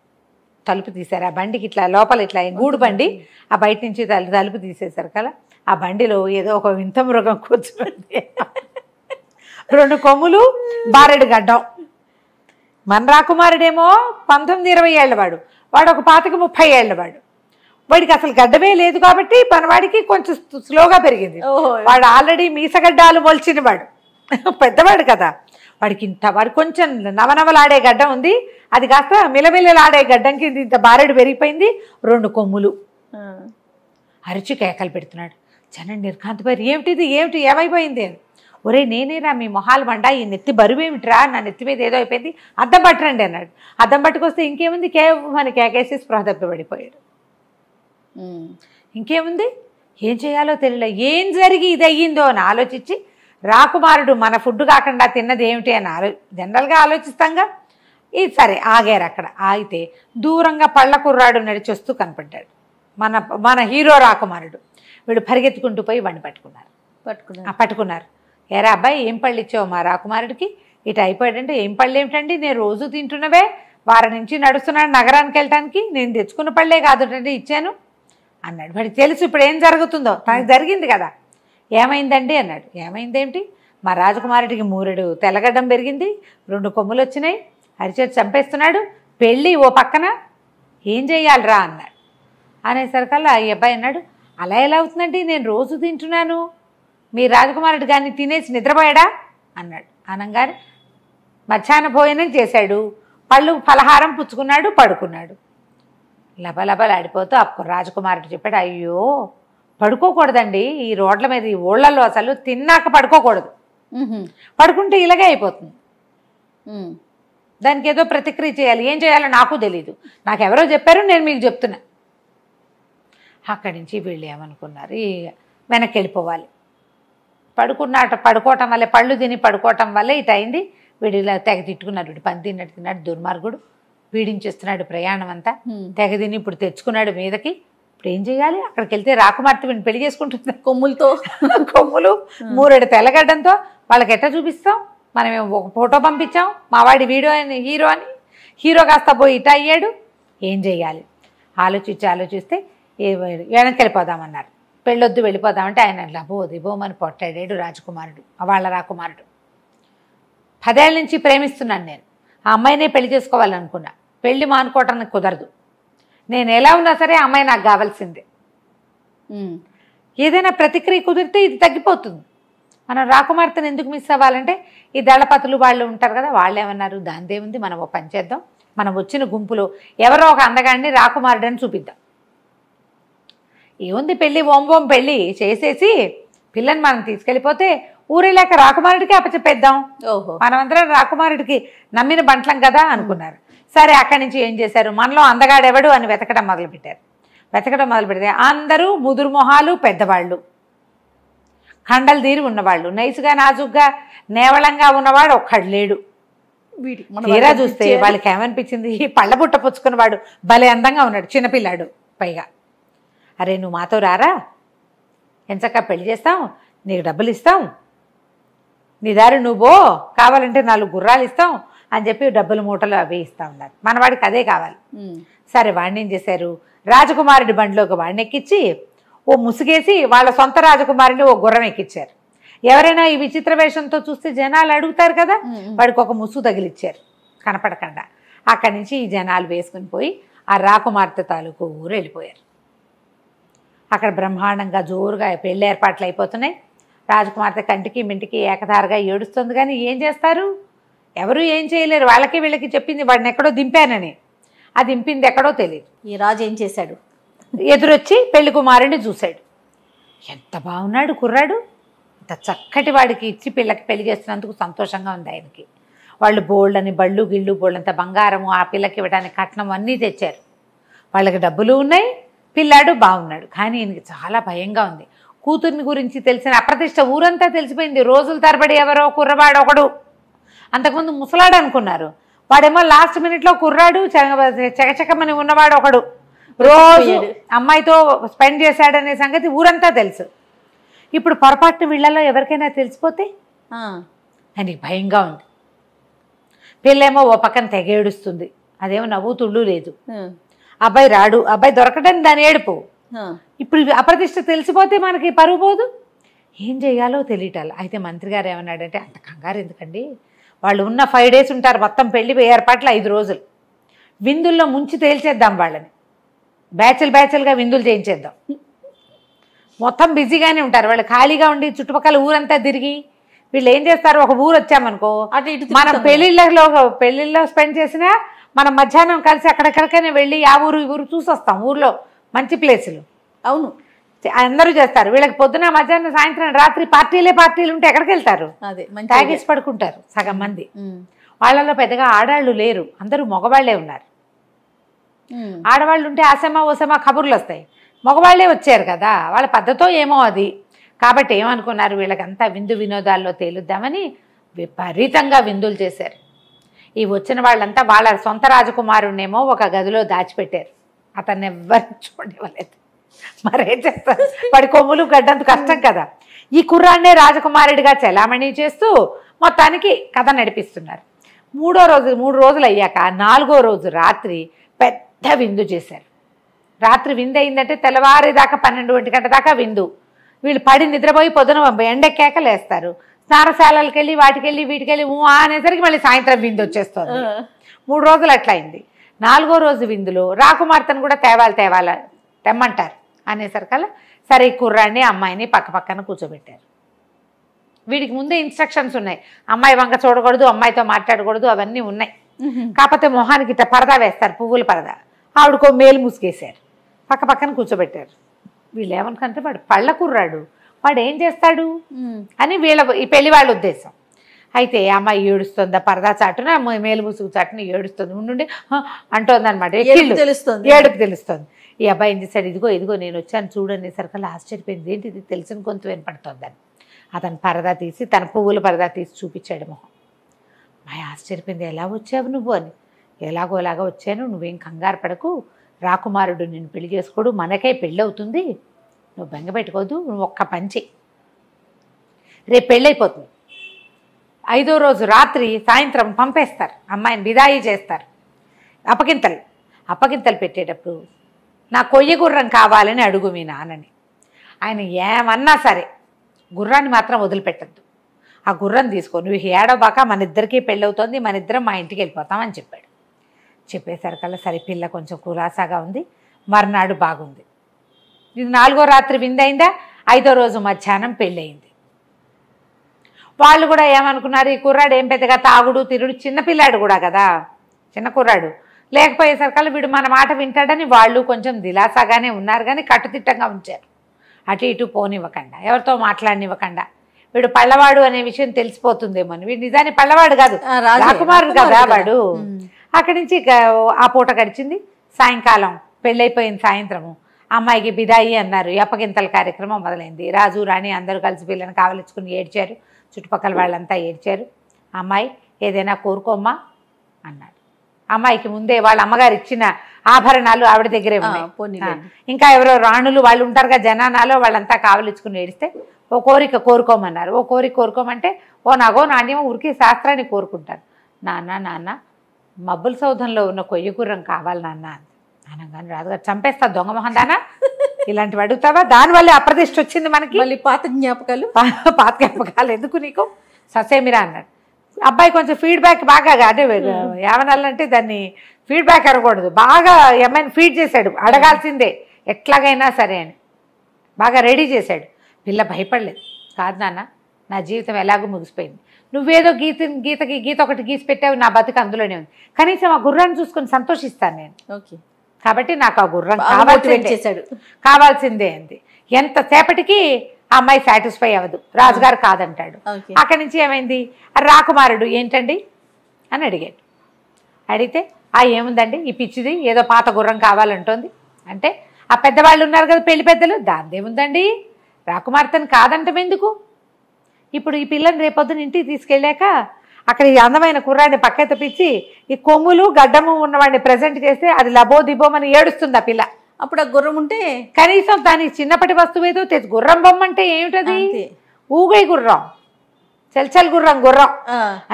తలుపు తీశారు. ఆ బండికి ఇట్లా లోపల ఇట్లా గూడు బండి, ఆ బయట నుంచి తలుపు తీసేసరికల్లా ఆ బండిలో ఏదో ఒక వింత మృగం కూర్చుంది. 2 కొమ్ములు, బారెడు గడ్డం. మన రాకుమారుడేమో 19-20 ఏళ్ళ వాడు, వాడు ఒక 25-30 ఏళ్ళ వాడు. వాడికి అసలు గడ్డమే లేదు కాబట్టి మనవాడికి కొంచెం స్లోగా పెరిగింది. వాడు ఆల్రెడీ మీసగడ్డాలు మొలిచిన వాడు, పెద్దవాడు కదా, వాడికి కొంచెం నవనవలాడే గడ్డం ఉంది, అది కాస్త మిలమిలలాడే గడ్డంకి ఇంత బారెడు పెరిగిపోయింది. 2 కొమ్ములు. అరిచి కేకలు పెడుతున్నాడు. జనం నిర్ఘాంతపోయారు, ఏమిటి ఏమైపోయింది అని. ఒరే నేనేరా మీ మొహాలు మండా, ఈ నెత్తి బరువేమిట్రా, నా నెత్తి మీద ఏదో అయిపోయింది, అద్దం పట్టరండి అన్నాడు. అద్దం పట్టుకొస్తే ఇంకేముంది, కేవని కేకేసి స్పృహ తప్పిపడిపోయాడు. ఇంకేముంది, ఏం చేయాలో తెలియలే, ఏం జరిగి ఇది అయ్యిందో అని ఆలోచించి, రాకుమారుడు మన ఫుడ్ కాకుండా తిన్నది ఏమిటి అని జనరల్గా ఆలోచిస్తాంగా. ఇది సరే ఆగారు. అక్కడ ఆగితే దూరంగా పళ్ళ కుర్రాడు నడిచొస్తూ కనపడ్డాడు. మన హీరో రాకుమారుడు. వీడు పరిగెత్తుకుంటూ పోయి బండి పట్టుకున్నారు. ఏరా అబ్బాయి ఏం పళ్ళు ఇచ్చావు మా రాకుమారుడికి, ఇటు అయిపోయాడంటే, ఏం పళ్ళు ఏమిటండి, నేను రోజు తింటున్నవే, వారం నుంచి నడుస్తున్నాడు నగరానికి వెళ్ళటానికి, నేను తెచ్చుకున్న పళ్ళే కాదుటండి ఇచ్చాను అన్నాడు. వాడికి తెలుసు ఇప్పుడు ఏం జరుగుతుందో, తనకు జరిగింది కదా. ఏమైందండి అన్నాడు. ఏమైందేంటి, మా రాజకుమారుడికి 3 తెల్లగడ్డం పెరిగింది, 2 కొమ్ములు వచ్చినాయి, అరిచేతి చంపేస్తున్నాడు, పెళ్ళి ఓ పక్కన, ఏం చెయ్యాలిరా అన్నాడు. అనేసరికల్లా ఈ అబ్బాయి అన్నాడు, అలా ఎలా అవుతుందండి, నేను రోజు తింటున్నాను, మీ రాజకుమారుడు కానీ తినేసి నిద్రపోయాడా అన్నాడు. అనగానే మధ్యాహ్న భోజనం చేశాడు, పళ్ళు ఫలహారం పుచ్చుకున్నాడు, పడుకున్నాడు. లబలబలాడిపోతూ అప్పుడు రాజకుమారుడు చెప్పాడు, అయ్యో పడుకోకూడదండి ఈ రోడ్ల మీద, ఈ ఊళ్ళల్లో అసలు తిన్నాక పడుకోకూడదు, పడుకుంటే ఇలాగే అయిపోతుంది, దానికి ఏదో ప్రతిక్రియ చేయాలి, ఏం చేయాలో నాకు తెలీదు, నాకు ఎవరో చెప్పారు, నేను మీకు చెప్తున్నా. అక్కడి నుంచి వీళ్ళు ఏమనుకున్నారు, వెనక్కి వెళ్ళిపోవాలి. పడుకోవటం వల్లే, పళ్ళు తిని పడుకోవటం వల్లే ఇటు అయింది. వీడు ఇలా తెగ తిట్టుకున్నాడు, వీడు పని తిన్నట్టు తిన్నాడు, దుర్మార్గుడు పీడించేస్తున్నాడు ప్రయాణం అంతా, తెగ తిని ఇప్పుడు తెచ్చుకున్నాడు మీదకి. ఇప్పుడు ఏం చేయాలి, అక్కడికి వెళ్తే రాకుమార్తె వీడిని పెళ్లి చేసుకుంటుంది కొమ్ములతో, కొమ్ములు 3 తెల్లగడ్డంతో, వాళ్ళకి ఎట్లా చూపిస్తాం, మనం ఒక ఫోటో పంపించాం, మా వాడి వీడియో అని హీరో అని, హీరో కాస్త పోయి ఇట అయ్యాడు, ఏం చేయాలి ఆలోచిస్తే వెనక్కి వెళ్ళిపోదామన్నారు. పెళ్ళొద్దు వెళ్ళిపోదామంటే ఆయన అట్లా బోమని పొట్టాడాడు రాజకుమారుడు, వాళ్ళ రాకుమారుడు. 10 ఏళ్ళ నుంచి ప్రేమిస్తున్నాను నేను, ఆ అమ్మాయినే పెళ్లి చేసుకోవాలనుకున్నా, పెళ్లి మానుకోవటానికి కుదరదు, నేను ఎలా ఉన్నా సరే ఆ అమ్మాయి నాకు కావాల్సిందే, ఏదైనా ప్రతిక్రియ కుదిరితే ఇది తగ్గిపోతుంది, మనం రాకుమార్తెను ఎందుకు మిస్ అవ్వాలంటే ఈ దళపతులు వాళ్ళు ఉంటారు కదా, వాళ్ళు ఏమన్నారు, దానిదేముంది మనం ఓ పని చేద్దాం, మనం వచ్చిన గుంపులో ఎవరో ఒక అందగాడిని రాకుమారుడని చూపిద్దాం, ఏముంది పెళ్ళి ఓం పెళ్ళి చేసేసి పిల్లని మనం తీసుకెళ్ళిపోతే ఊరేలాక రాకుమారుడికి అప్పచెప్పేద్దాం, మనమందరం రాకుమారుడికి నమ్మిన బంట్లం కదా అనుకున్నారు. సరే అక్కడి నుంచి ఏం చేశారు, మనలో అందగాడెవడు అని వెతకడం మొదలుపెట్టారు. వెతకడం మొదలు పెడితే అందరూ ముదురు మొహాలు, పెద్దవాళ్ళు, కండలు తీరి ఉన్నవాళ్ళు, నైసుగా నాజుగ్గా నేవళంగా ఉన్నవాడు ఒక్కడు లేడు. తీరా చూస్తే వాళ్ళకి ఏమనిపించింది, ఈ పళ్ళ బుట్ట పుచ్చుకున్నవాడు భలే అందంగా ఉన్నాడు, చిన్నపిల్లాడు పైగా. అరే నువ్వు మాతో రారా, ఎంచక్కా పెళ్లి చేస్తాం, నీకు డబ్బులు ఇస్తాం, నీ దారి నువ్వో, కావాలంటే 4 గుర్రాలు ఇస్తాం అని చెప్పి డబ్బులు మూటలు అవి ఇస్తా ఉన్నారు. మనవాడికి అదే కావాలి. సరే వాడిని ఏం చేశారు, రాజకుమారుడి బండిలోకి వాడిని ఎక్కించి ఓ ముసుగేసి వాళ్ళ సొంత రాజకుమారిని ఓ గుర్రం ఎక్కించారు. ఎవరైనా ఈ విచిత్ర వేషంతో చూస్తే జనాలు అడుగుతారు కదా, వాడికి ఒక ముసుగు తగిలిచ్చారు కనపడకుండా. అక్కడి నుంచి ఈ జనాలు వేసుకుని పోయి ఆ రాకుమార్తె తాలూకు ఊరు వెళ్ళిపోయారు. అక్కడ బ్రహ్మాండంగా జోరుగా పెళ్లి ఏర్పాట్లు అయిపోతున్నాయి. రాజకుమార్తె కంటికి మింటికి ఏకధారగా ఏడుస్తుంది, కానీ ఏం చేస్తారు, ఎవరు ఏం చేయలేరు. వాళ్ళకి వీళ్ళకి చెప్పింది వాడిని ఎక్కడో దింపానని, ఆ దింపింది ఎక్కడో తెలియదు. ఈ రాజు ఏం చేశాడు, ఎదురొచ్చి పెళ్లి కుమారుడిని చూశాడు. ఎంత బాగున్నాడు కుర్రాడు, ఇంత చక్కటి వాడికి ఇచ్చి పిల్లకి పెళ్లి చేస్తున్నందుకు సంతోషంగా ఉంది ఆయనకి. వాళ్ళు బోల్డని బళ్ళు గిళ్ళు బోల్డంత బంగారము ఆ పిల్లకి ఇవ్వడానికి కట్నం అన్నీ తెచ్చారు. వాళ్ళకి డబ్బులు ఉన్నాయి, పిల్లాడు బాగున్నాడు. కానీ ఈయనకి చాలా భయంగా ఉంది. కూతుర్ని గురించి తెలిసిన అప్రతిష్ట ఊరంతా తెలిసిపోయింది. రోజుల తరబడి ఎవరో కుర్రవాడు ఒకడు, అంతకుముందు ముసలాడు అనుకున్నారు, వాడేమో లాస్ట్ మినిట్లో కుర్రాడు చకచకమని ఉన్నవాడు ఒకడు, రోజు అమ్మాయితో స్పెండ్ చేశాడనే సంగతి ఊరంతా తెలుసు. ఇప్పుడు పొరపాటున వీళ్ళలో ఎవరికైనా తెలిసిపోతే ఆయనకి భయంగా ఉంది. పిల్లేమో ఓ పక్కన తెగేడుస్తుంది, అదేమో నవ్వు తుళ్ళు లేదు. అబ్బాయి రాడు, అబ్బాయి దొరకడని దాని ఏడుపు. ఇప్పుడు అప్రతిష్ట తెలిసిపోతే మనకి పరువు పోదు, ఏం చేయాలో తెలియటాలి. అయితే మంత్రి గారు ఏమన్నాడంటే, అంత కంగారు ఎందుకండి, వాళ్ళు ఉన్న 5 డేస్ ఉంటారు, మొత్తం పెళ్లి ఏర్పాట్లు 5 రోజులు, విందుల్లో ముంచి తేల్చేద్దాం వాళ్ళని, బ్యాచ్లుగా విందులు చేయించేద్దాం. మొత్తం బిజీగానే ఉంటారు వాళ్ళు, ఖాళీగా ఉండి చుట్టుపక్కల ఊరంతా తిరిగి వీళ్ళు ఏం చేస్తారు, ఒక ఊరు వచ్చామనుకో, మనం పెళ్ళిళ్ళలో స్పెండ్ చేసినా మనం మధ్యాహ్నం కలిసి అక్కడెక్కడికైనా వెళ్ళి ఆ ఊరు ఈ ఊరు చూసొస్తాం. ఊర్లో మంచి ప్లేసులు అవును అందరూ చేస్తారు. వీళ్ళకి పొద్దున మధ్యాహ్నం సాయంత్రం రాత్రి పార్టీలు ఉంటే ఎక్కడికి వెళ్తారు, తాగేసి పడుకుంటారు సగం మంది. వాళ్ళలో పెద్దగా ఆడాళ్ళు లేరు, అందరూ మగవాళ్లే ఉన్నారు. ఆడవాళ్ళు ఉంటే ఓసమా కబుర్లు వస్తాయి, మగవాళ్లే వచ్చారు కదా, వాళ్ళ పద్ధతో ఏమో అది. కాబట్టి ఏమనుకున్నారు, వీళ్ళకంతా విందు వినోదాల్లో తేలుద్దామని విపరీతంగా విందులు చేశారు. ఈ వచ్చిన వాళ్ళంతా వాళ్ళ సొంత రాజకుమారుణ్ణేమో ఒక గదిలో దాచిపెట్టారు, అతన్ని ఎవ్వరు చూడలేదు. మరేం చేస్తారు, వాడి కొమ్ములు గడ్డంత కష్టం కదా. ఈ కుర్రాన్నే రాజకుమారుడిగా చెలామణి చేస్తూ మొత్తానికి కథ నడిపిస్తున్నారు. 3 రోజులు అయ్యాక 4వ రోజు రాత్రి పెద్ద విందు చేశారు. రాత్రి విందు అయిందంటే తెల్లవారి దాకా 12 గంటల దాకా విందు. వీళ్ళు పడి నిద్రపోయి పొద్దున ఎండెక్కాక లేస్తారు. స్నానశాలకి వెళ్ళి వాటికెళ్ళి వీటికెళ్ళి అనేసరికి మళ్ళీ సాయంత్రం విందు వచ్చేస్తుంది. 3 రోజులు అట్లా అయింది. 4వ రోజు విందులో రాకుమార్తెను కూడా తెమ్మంటారు అనేసరికల్లా సరే కుర్రాన్ని అమ్మాయిని పక్కన కూర్చోబెట్టారు. వీడికి ముందే ఇన్స్ట్రక్షన్స్ ఉన్నాయి, అమ్మాయి వంక చూడకూడదు, అమ్మాయితో మాట్లాడకూడదు, అవన్నీ ఉన్నాయి. కాకపోతే మొహానికి ఇట్లా పరదా వేస్తారు, పువ్వుల పరదా. ఆవిడకో మేలు ముసుగేశారు, పక్కన కూర్చోబెట్టారు. వీళ్ళు ఏమనుకుంటే వాడు పళ్ళ కుర్రాడు, వాడు ఏం చేస్తాడు అని ఈ పెళ్లి వాళ్ళ ఉద్దేశం. అయితే అమ్మాయి ఏడుస్తుంది, పరదా చాటున మేలు ముసుగు చాటున ఏడుస్తుంది, ఉండి అంటోంది అనమాట. ఏడుపు తెలుస్తుంది. ఈ అబ్బాయి ఏం చేశాడు, ఇదిగో నేను వచ్చాను చూడనేసరికల్లా ఆశ్చర్యపోయింది, ఏంటి ఇది తెలిసిన గొంతు వినపడుతోందని. అతను పరదా తీసి తన పువ్వుల పరదా తీసి చూపించాడు మొహం. అమ్మాయి ఆశ్చర్యపోయింది, ఎలా వచ్చావు నువ్వు అని. ఎలాగోలాగా వచ్చాను, నువ్వేం కంగారు పడకు, రాకుమారుడు నిన్ను పెళ్లి చేసుకోడు, మనకే పెళ్ళి అవుతుంది, నువ్వు బెంగ పెట్టుకోవద్దు, నువ్వు ఒక్క పంచి రేపు పెళ్ళైపోతుంది. 5వ రోజు రాత్రి సాయంత్రం పంపేస్తారు, అమ్మాయిని విదాయి చేస్తారు. అప్పగింతలు పెట్టేటప్పుడు నా కొయ్య గుర్రం కావాలని అడుగు మీ నాన్నని. ఆయన ఏమన్నా సరే గుర్రాన్ని మాత్రం వదిలిపెట్టద్దు, ఆ గుర్రం తీసుకో, నువ్వు ఏడవబాక, మన ఇద్దరికీ పెళ్ళవుతోంది, మన ఇద్దరం మా ఇంటికి వెళ్ళిపోతామని చెప్పాడు. చెప్పేసరికల్లా సరే పిల్ల కొంచెం కులాసాగా ఉంది. మర్నాడు బాగుంది. ఇది 4వ రాత్రి విందైందా, 5వ రోజు మధ్యాహ్నం పెళ్ళయింది. వాళ్ళు కూడా ఏమనుకున్నారు, ఈ కుర్రాడు ఏం పెద్దగా తాగుడు తిరుడు, చిన్నపిల్లాడు కూడా కదా, చిన్న కుర్రాడు, లేకపోయేసరికల్లా వీడు మన మాట వింటాడని వాళ్ళు కొంచెం దిలాసాగానే ఉన్నారు, కానీ కట్టుదిట్టంగా ఉంచారు. అటు ఇటు పోనివ్వకుండా, ఎవరితో మాట్లాడనివ్వకుండా. వీడు పళ్ళవాడు అనే విషయం తెలిసిపోతుందేమో అని. వీడు నిజాన్ని పళ్ళవాడు కాదు, రాకుమారుడు కదా వాడు. అక్కడి నుంచి ఆ పూట గడిచింది. సాయంకాలం పెళ్ళైపోయింది. సాయంత్రము అమ్మాయికి బిదాయి అన్నారు, అప్పగింతల కార్యక్రమం మొదలైంది. రాజు రాణి అందరూ కలిసి పిల్లని కావలించుకుని ఏడ్చారు, చుట్టుపక్కల వాళ్ళంతా ఏడ్చారు. అమ్మాయి ఏదైనా కోరుకోమ్మా అన్నాడు. అమ్మాయికి ముందే వాళ్ళ అమ్మగారు ఇచ్చిన ఆభరణాలు ఆవిడ దగ్గరే ఉన్నాయి. ఇంకా ఎవరో రాణులు వాళ్ళు ఉంటారుగా జనానాలో, వాళ్ళంతా కావలించుకుని ఏడిస్తే ఓ కోరిక కోరుకోమన్నారు. ఓ కోరిక కోరుకోమంటే ఓ నగో నాణ్యమో ఉరికి శాస్త్రాన్ని కోరుకుంటారు. నాన్న మబ్బుల సౌధంలో ఉన్న కొయ్య గుర్రం కావాలి నాన్న అనగానే రాజుగారు చంపేస్తా దొంగ మొహం దానా, ఇలాంటివి అడుగుతావా, దానివల్లే అప్రదిష్ట వచ్చింది మనకి, మళ్ళీ పాత జ్ఞాపకాలు ఎందుకు నీకు, ససేమిరా అన్నాడు. అబ్బాయి కొంచెం ఫీడ్బ్యాక్ బాగా, అంటే ఏమనాలంటే దాన్ని ఫీడ్బ్యాక్ అనకూడదు, బాగా ఏమైనా ఫీడ్ చేశాడు, అడగాల్సిందే ఎట్లాగైనా సరే అని బాగా రెడీ చేశాడు. పిల్ల భయపడలేదు. కాదు నాన్న, నా జీవితం ఎలాగో ముగిసిపోయింది, నువ్వేదో గీత ఒకటి గీసి పెట్టావు, నా బతుకు అందులోనే ఉంది, కనీసం ఆ గుర్రాన్ని చూసుకొని సంతోషిస్తాను నేను, ఓకే కాబట్టి నాకు ఆ గుర్రం కావాల్సిందే అంది. ఎంతసేపటికి ఆ అమ్మాయి సాటిస్ఫై అవ్వదు, రాజుగారు కాదంటాడు. అక్కడి నుంచి ఏమైంది, రాకుమారుడు ఏంటండి అని అడిగాడు. అడిగితే ఏముందండి ఈ పిచ్చిది, ఏదో పాత గుర్రం కావాలంటోంది అంటే, ఆ పెద్దవాళ్ళు ఉన్నారు కదా పెళ్లి పెద్దలు, దాందేముందండి, రాకుమార్తెను కాదంటాం ఎందుకు, ఇప్పుడు ఈ పిల్లని రేపొద్దున ఇంటికి తీసుకెళ్ళాక అక్కడ ఈ అందమైన కుర్రాడిని పక్క తెప్పించి ఈ కొమ్ములు గడ్డము ఉన్నవాడిని ప్రజెంట్ చేస్తే అది లబో దిబోమని ఏడుస్తుంది ఆ పిల్ల. అప్పుడు ఆ గుర్రం ఉంటే కనీసం దాని చిన్నప్పటి వస్తువు ఏదో తెచ్చి, గుర్రం బొమ్మ అంటే ఏమిటది, ఊగై గుర్రం, చల్చల్ గుర్రం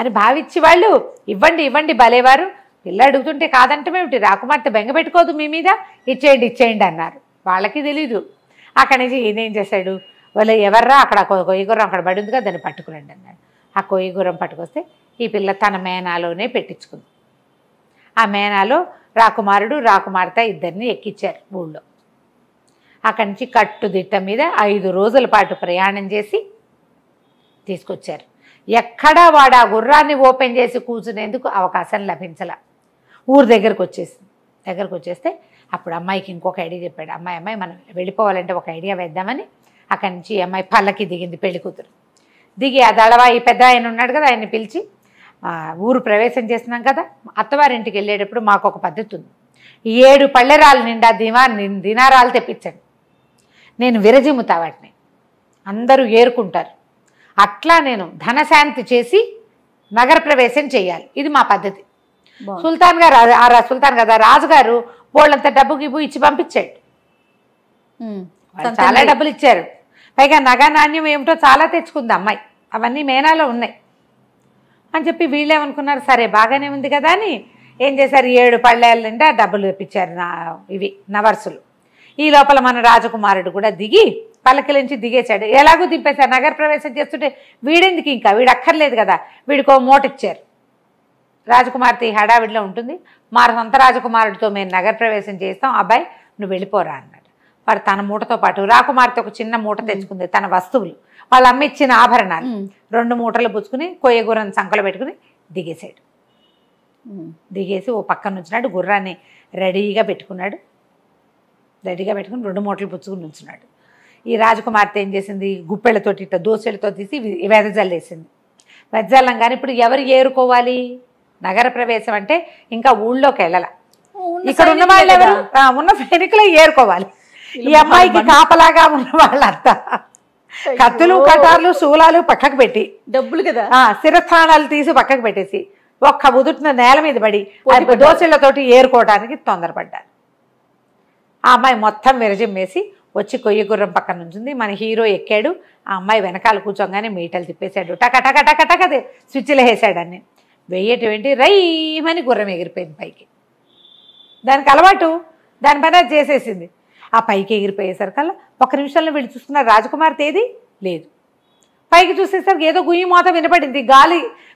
అని భావించి వాళ్ళు ఇవ్వండి భలేవారు, పిల్ల అడుగుతుంటే కాదంటమేమిటి, రాకుమార్తె బెంగ పెట్టుకోదు మీ మీద, ఇచ్చేయండి అన్నారు. వాళ్ళకి తెలీదు. అక్కడి నుంచి ఈయనేం చేశాడు, వాళ్ళు ఎవర్రా అక్కడ కొయ్య గుర్రం అక్కడ పడి ఉందిగా దాన్ని పట్టుకురండి అన్నాడు. ఆ కొయ్య గుర్రం పట్టుకొస్తే ఈ పిల్ల తన మేనాలోనే పెట్టించుకుంది. ఆ మేనాలో రాకుమారుడు రాకుమార్తె ఇద్దరిని ఎక్కించారు ఊళ్ళో. అక్కడి నుంచి కట్టుదిట్ట మీద 5 రోజుల పాటు ప్రయాణం చేసి తీసుకొచ్చారు. ఎక్కడా వాడు ఆ గుర్రాన్ని ఓపెన్ చేసి కూర్చునేందుకు అవకాశం లభించల. ఊరు దగ్గరకు వచ్చేస్తే అప్పుడు అమ్మాయికి ఇంకొక ఐడియా చెప్పాడు. అమ్మాయి మనం వెళ్ళిపోవాలంటే ఒక ఐడియా వేద్దామని అక్కడి నుంచి అమ్మాయి పల్లకి దిగింది. పెళ్లి కూతురు దిగి ఆ దళవా ఈ పెద్ద ఆయన ఉన్నాడు కదా, ఆయన్ని పిలిచి ఊరు ప్రవేశం చేసినాం కదా, అత్తవారింటికి వెళ్ళేటప్పుడు మాకు ఒక పద్ధతి ఉంది, 7 పళ్ళెరాలు నిండా దినారాలు తెప్పించండి, నేను విరజిమ్ముతా వాటిని, అందరూ ఏరుకుంటారు, అట్లా నేను ధనశాంతి చేసి నగర ప్రవేశం చేయాలి, ఇది మా పద్ధతి. సుల్తాన్ గారు రాజుగారు బోళ్ళంత డబ్బు గిబ్బు ఇచ్చి పంపించాడు. చాలా డబ్బులు ఇచ్చారు, పైగా నగ నాణ్యం ఏమిటో చాలా తెచ్చుకుంది అమ్మాయి, అవన్నీ మేనాలో ఉన్నాయి అని చెప్పి వీళ్ళేమనుకున్నారు, సరే బాగానే ఉంది కదా అని ఏం చేశారు, 7 పళ్ళేళ్ళ నిండా డబ్బులు తెప్పించారు ఇవి నవర్సులు. ఈ లోపల మన రాజకుమారుడు కూడా దిగి పల్లకిలించి దిగేశాడు. ఎలాగూ దింపేశారు. నగర ప్రవేశం చేస్తుంటే వీడెందుకు ఇంకా, వీడు అక్కర్లేదు కదా, వీడికో మూట ఇచ్చారు. రాజకుమార్తె ఈ హడావిడిలో ఉంటుంది. మా సొంత రాజకుమారుడితో మేము నగర ప్రవేశం చేస్తాం, అబ్బాయి నువ్వు వెళ్ళిపోరా అన్నాడు. వాడు తన మూటతో పాటు, రాకుమార్తె ఒక చిన్న మూట తెచ్చుకుంది, తన వస్తువులు, వాళ్ళ అమ్మ ఇచ్చిన ఆభరణాలు 2 మూటలు పుచ్చుకుని కొయ్యగుర్రం సంకలో పెట్టుకుని దిగేశాడు. దిగేసి ఓ పక్కన నుంచున్నాడు, గుర్రాన్ని రెడీగా పెట్టుకున్నాడు. రెడీగా పెట్టుకుని 2 మూటలు పుచ్చుకుని నుంచున్నాడు. ఈ రాజకుమార్తె ఏం చేసింది, గుప్పెళ్ళతోటి ఇట్లా దోసెలతో తీసి వెదజల్లేసింది. వెదజల్లంగానే ఇప్పుడు ఎవరు ఏరుకోవాలి? నగర ప్రవేశం అంటే ఇంకా ఊళ్ళోకి వెళ్ళాల, ఇక్కడ ఉన్న వాళ్ళు ఎవరు, ఉన్న సైనికులే ఏరుకోవాలి. ఈ అమ్మాయికి కాపలాగా ఉన్న వాళ్ళంతా కత్తులు కటార్లు శూలాలు పక్కకు పెట్టి, డబ్బులు కదా, శిరస్థానాలు తీసి పక్కకు పెట్టేసి ఒక్క ఉదుటిన నేల మీద పడి దోశలతోటి ఏరుకోవడానికి తొందరపడ్డారు. ఆ అమ్మాయి మొత్తం విరజిమ్మేసి వచ్చి కొయ్య గుర్రం పక్కన నుంచింది. మన హీరో ఎక్కాడు, ఆ అమ్మాయి వెనకాల కూర్చోగానే మీటలు తిప్పేశాడు, టక టక టక టక స్విచ్లు వేసాడు. అన్ని వెయ్యేటువంటి రైమని గుర్రం ఎగిరిపోయింది పైకి. దానికి అలవాటు, దాని పని అది చేసేసింది. ఆ పైకి ఎగిరిపోయేసరికల్లా 1 నిమిషంలో వీళ్ళు చూసుకున్నారు రాజకుమార్తె ఏది లేదు. పైకి చూసేసరికి ఏదో గుయ్యి మోత వినపడింది,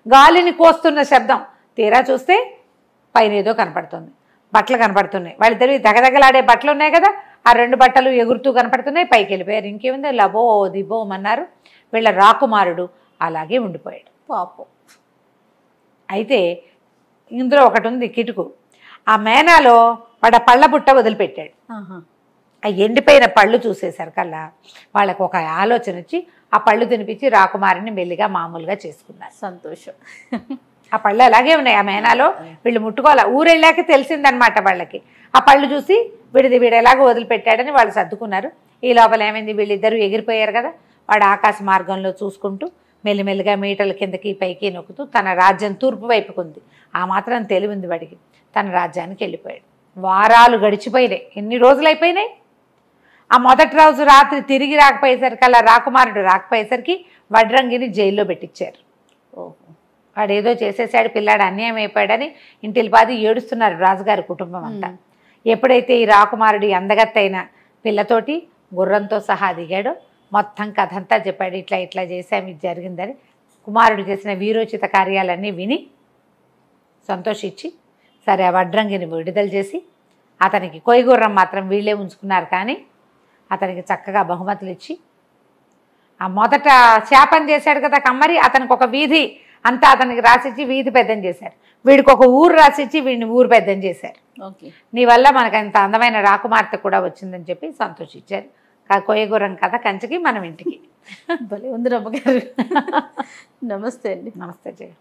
గాలిని కోస్తున్న శబ్దం. తీరా చూస్తే పైన ఏదో కనపడుతుంది, బట్టలు కనపడుతున్నాయి. వాళ్ళిద్దరు దగదగలాడే బట్టలు ఉన్నాయి కదా, ఆ 2 బట్టలు ఎగురుతూ కనపడుతున్నాయి. పైకి వెళ్ళిపోయారు. ఇంకేముంది, లబో దిబోమన్నారు. వీళ్ళ రాకుమారుడు అలాగే ఉండిపోయాడు పాపం. అయితే ఇందులో ఒకటి ఉంది కిటుకు. ఆ మేనాలో వాడు పళ్ళ బుట్ట వదిలిపెట్టాడు. ఆ ఎండిపోయిన పళ్ళు చూసేసరికల్లా వాళ్ళకు ఒక ఆలోచన వచ్చి ఆ పళ్ళు తినిపించి రాకుమారిని మెల్లిగా మామూలుగా చేసుకున్నారు. సంతోషం. ఆ పళ్ళు అలాగే ఉన్నాయి ఆ మేనాలో, వీళ్ళు ముట్టుకోవాలి. ఊరెళ్ళాక తెలిసిందనమాట వాళ్ళకి. ఆ పళ్ళు చూసి వీడు ఎలాగో వదిలిపెట్టాడని వాళ్ళు సర్దుకున్నారు. ఈ లోపల ఏమైంది, వీళ్ళిద్దరూ ఎగిరిపోయారు కదా. వాడు ఆకాశ మార్గంలో చూసుకుంటూ మెల్లిమెల్లిగా మీటల కిందకి పైకి నొక్కుతూ తన రాజ్యం తూర్పు వైపుకుంది. ఆ మాత్రం తెలివింది వాడికి. తన రాజ్యానికి వెళ్ళిపోయాడు. వారాలు గడిచిపోయినాయి. ఎన్ని రోజులు అయిపోయినాయి. ఆ మొదటి రోజు రాత్రి తిరిగి రాకపోయేసరికి, అలా రాకుమారుడు రాకపోయేసరికి వడ్రంగిని జైల్లో పెట్టించారు. వాడు ఏదో చేసేసాడు, పిల్లాడు అన్యాయం అయిపోయాడని ఇంటిల్లిపాది ఏడుస్తున్నారు రాజుగారి కుటుంబం అంతా. ఎప్పుడైతే ఈ రాకుమారుడి అందగత్తైన పిల్లతోటి గుర్రంతో సహా దిగాడో మొత్తం కథ అంతా చెప్పాడు. ఇట్లా ఇట్లా చేసాము, ఇది జరిగిందని. కుమారుడు చేసిన వీరోచిత కార్యాలన్నీ విని సంతోషించి సరే ఆ వడ్రంగిని విడుదల చేసి అతనికి కొయ్యగుర్రం మాత్రం వీళ్ళే ఉంచుకున్నారు. కానీ అతనికి చక్కగా బహుమతులు ఇచ్చి, ఆ మొదట శాపం చేశాడు కదా కమ్మరి, అతనికి ఒక వీధి అంతా అతనికి రాసిచ్చి వీధి పెద్దం చేశారు. వీడికి ఒక ఊరు రాసిచ్చి వీడిని ఊరు పెద్దం చేశారు. నీ వల్ల మనకు అంత అందమైన రాకుమార్తె కూడా వచ్చిందని చెప్పి సంతోషించారు. కొయ్యగుర్రం కథ కంచికి మనం ఇంటికి. భలే ఉంది రమ్మగారు. నమస్తే అండి. నమస్తే జయ.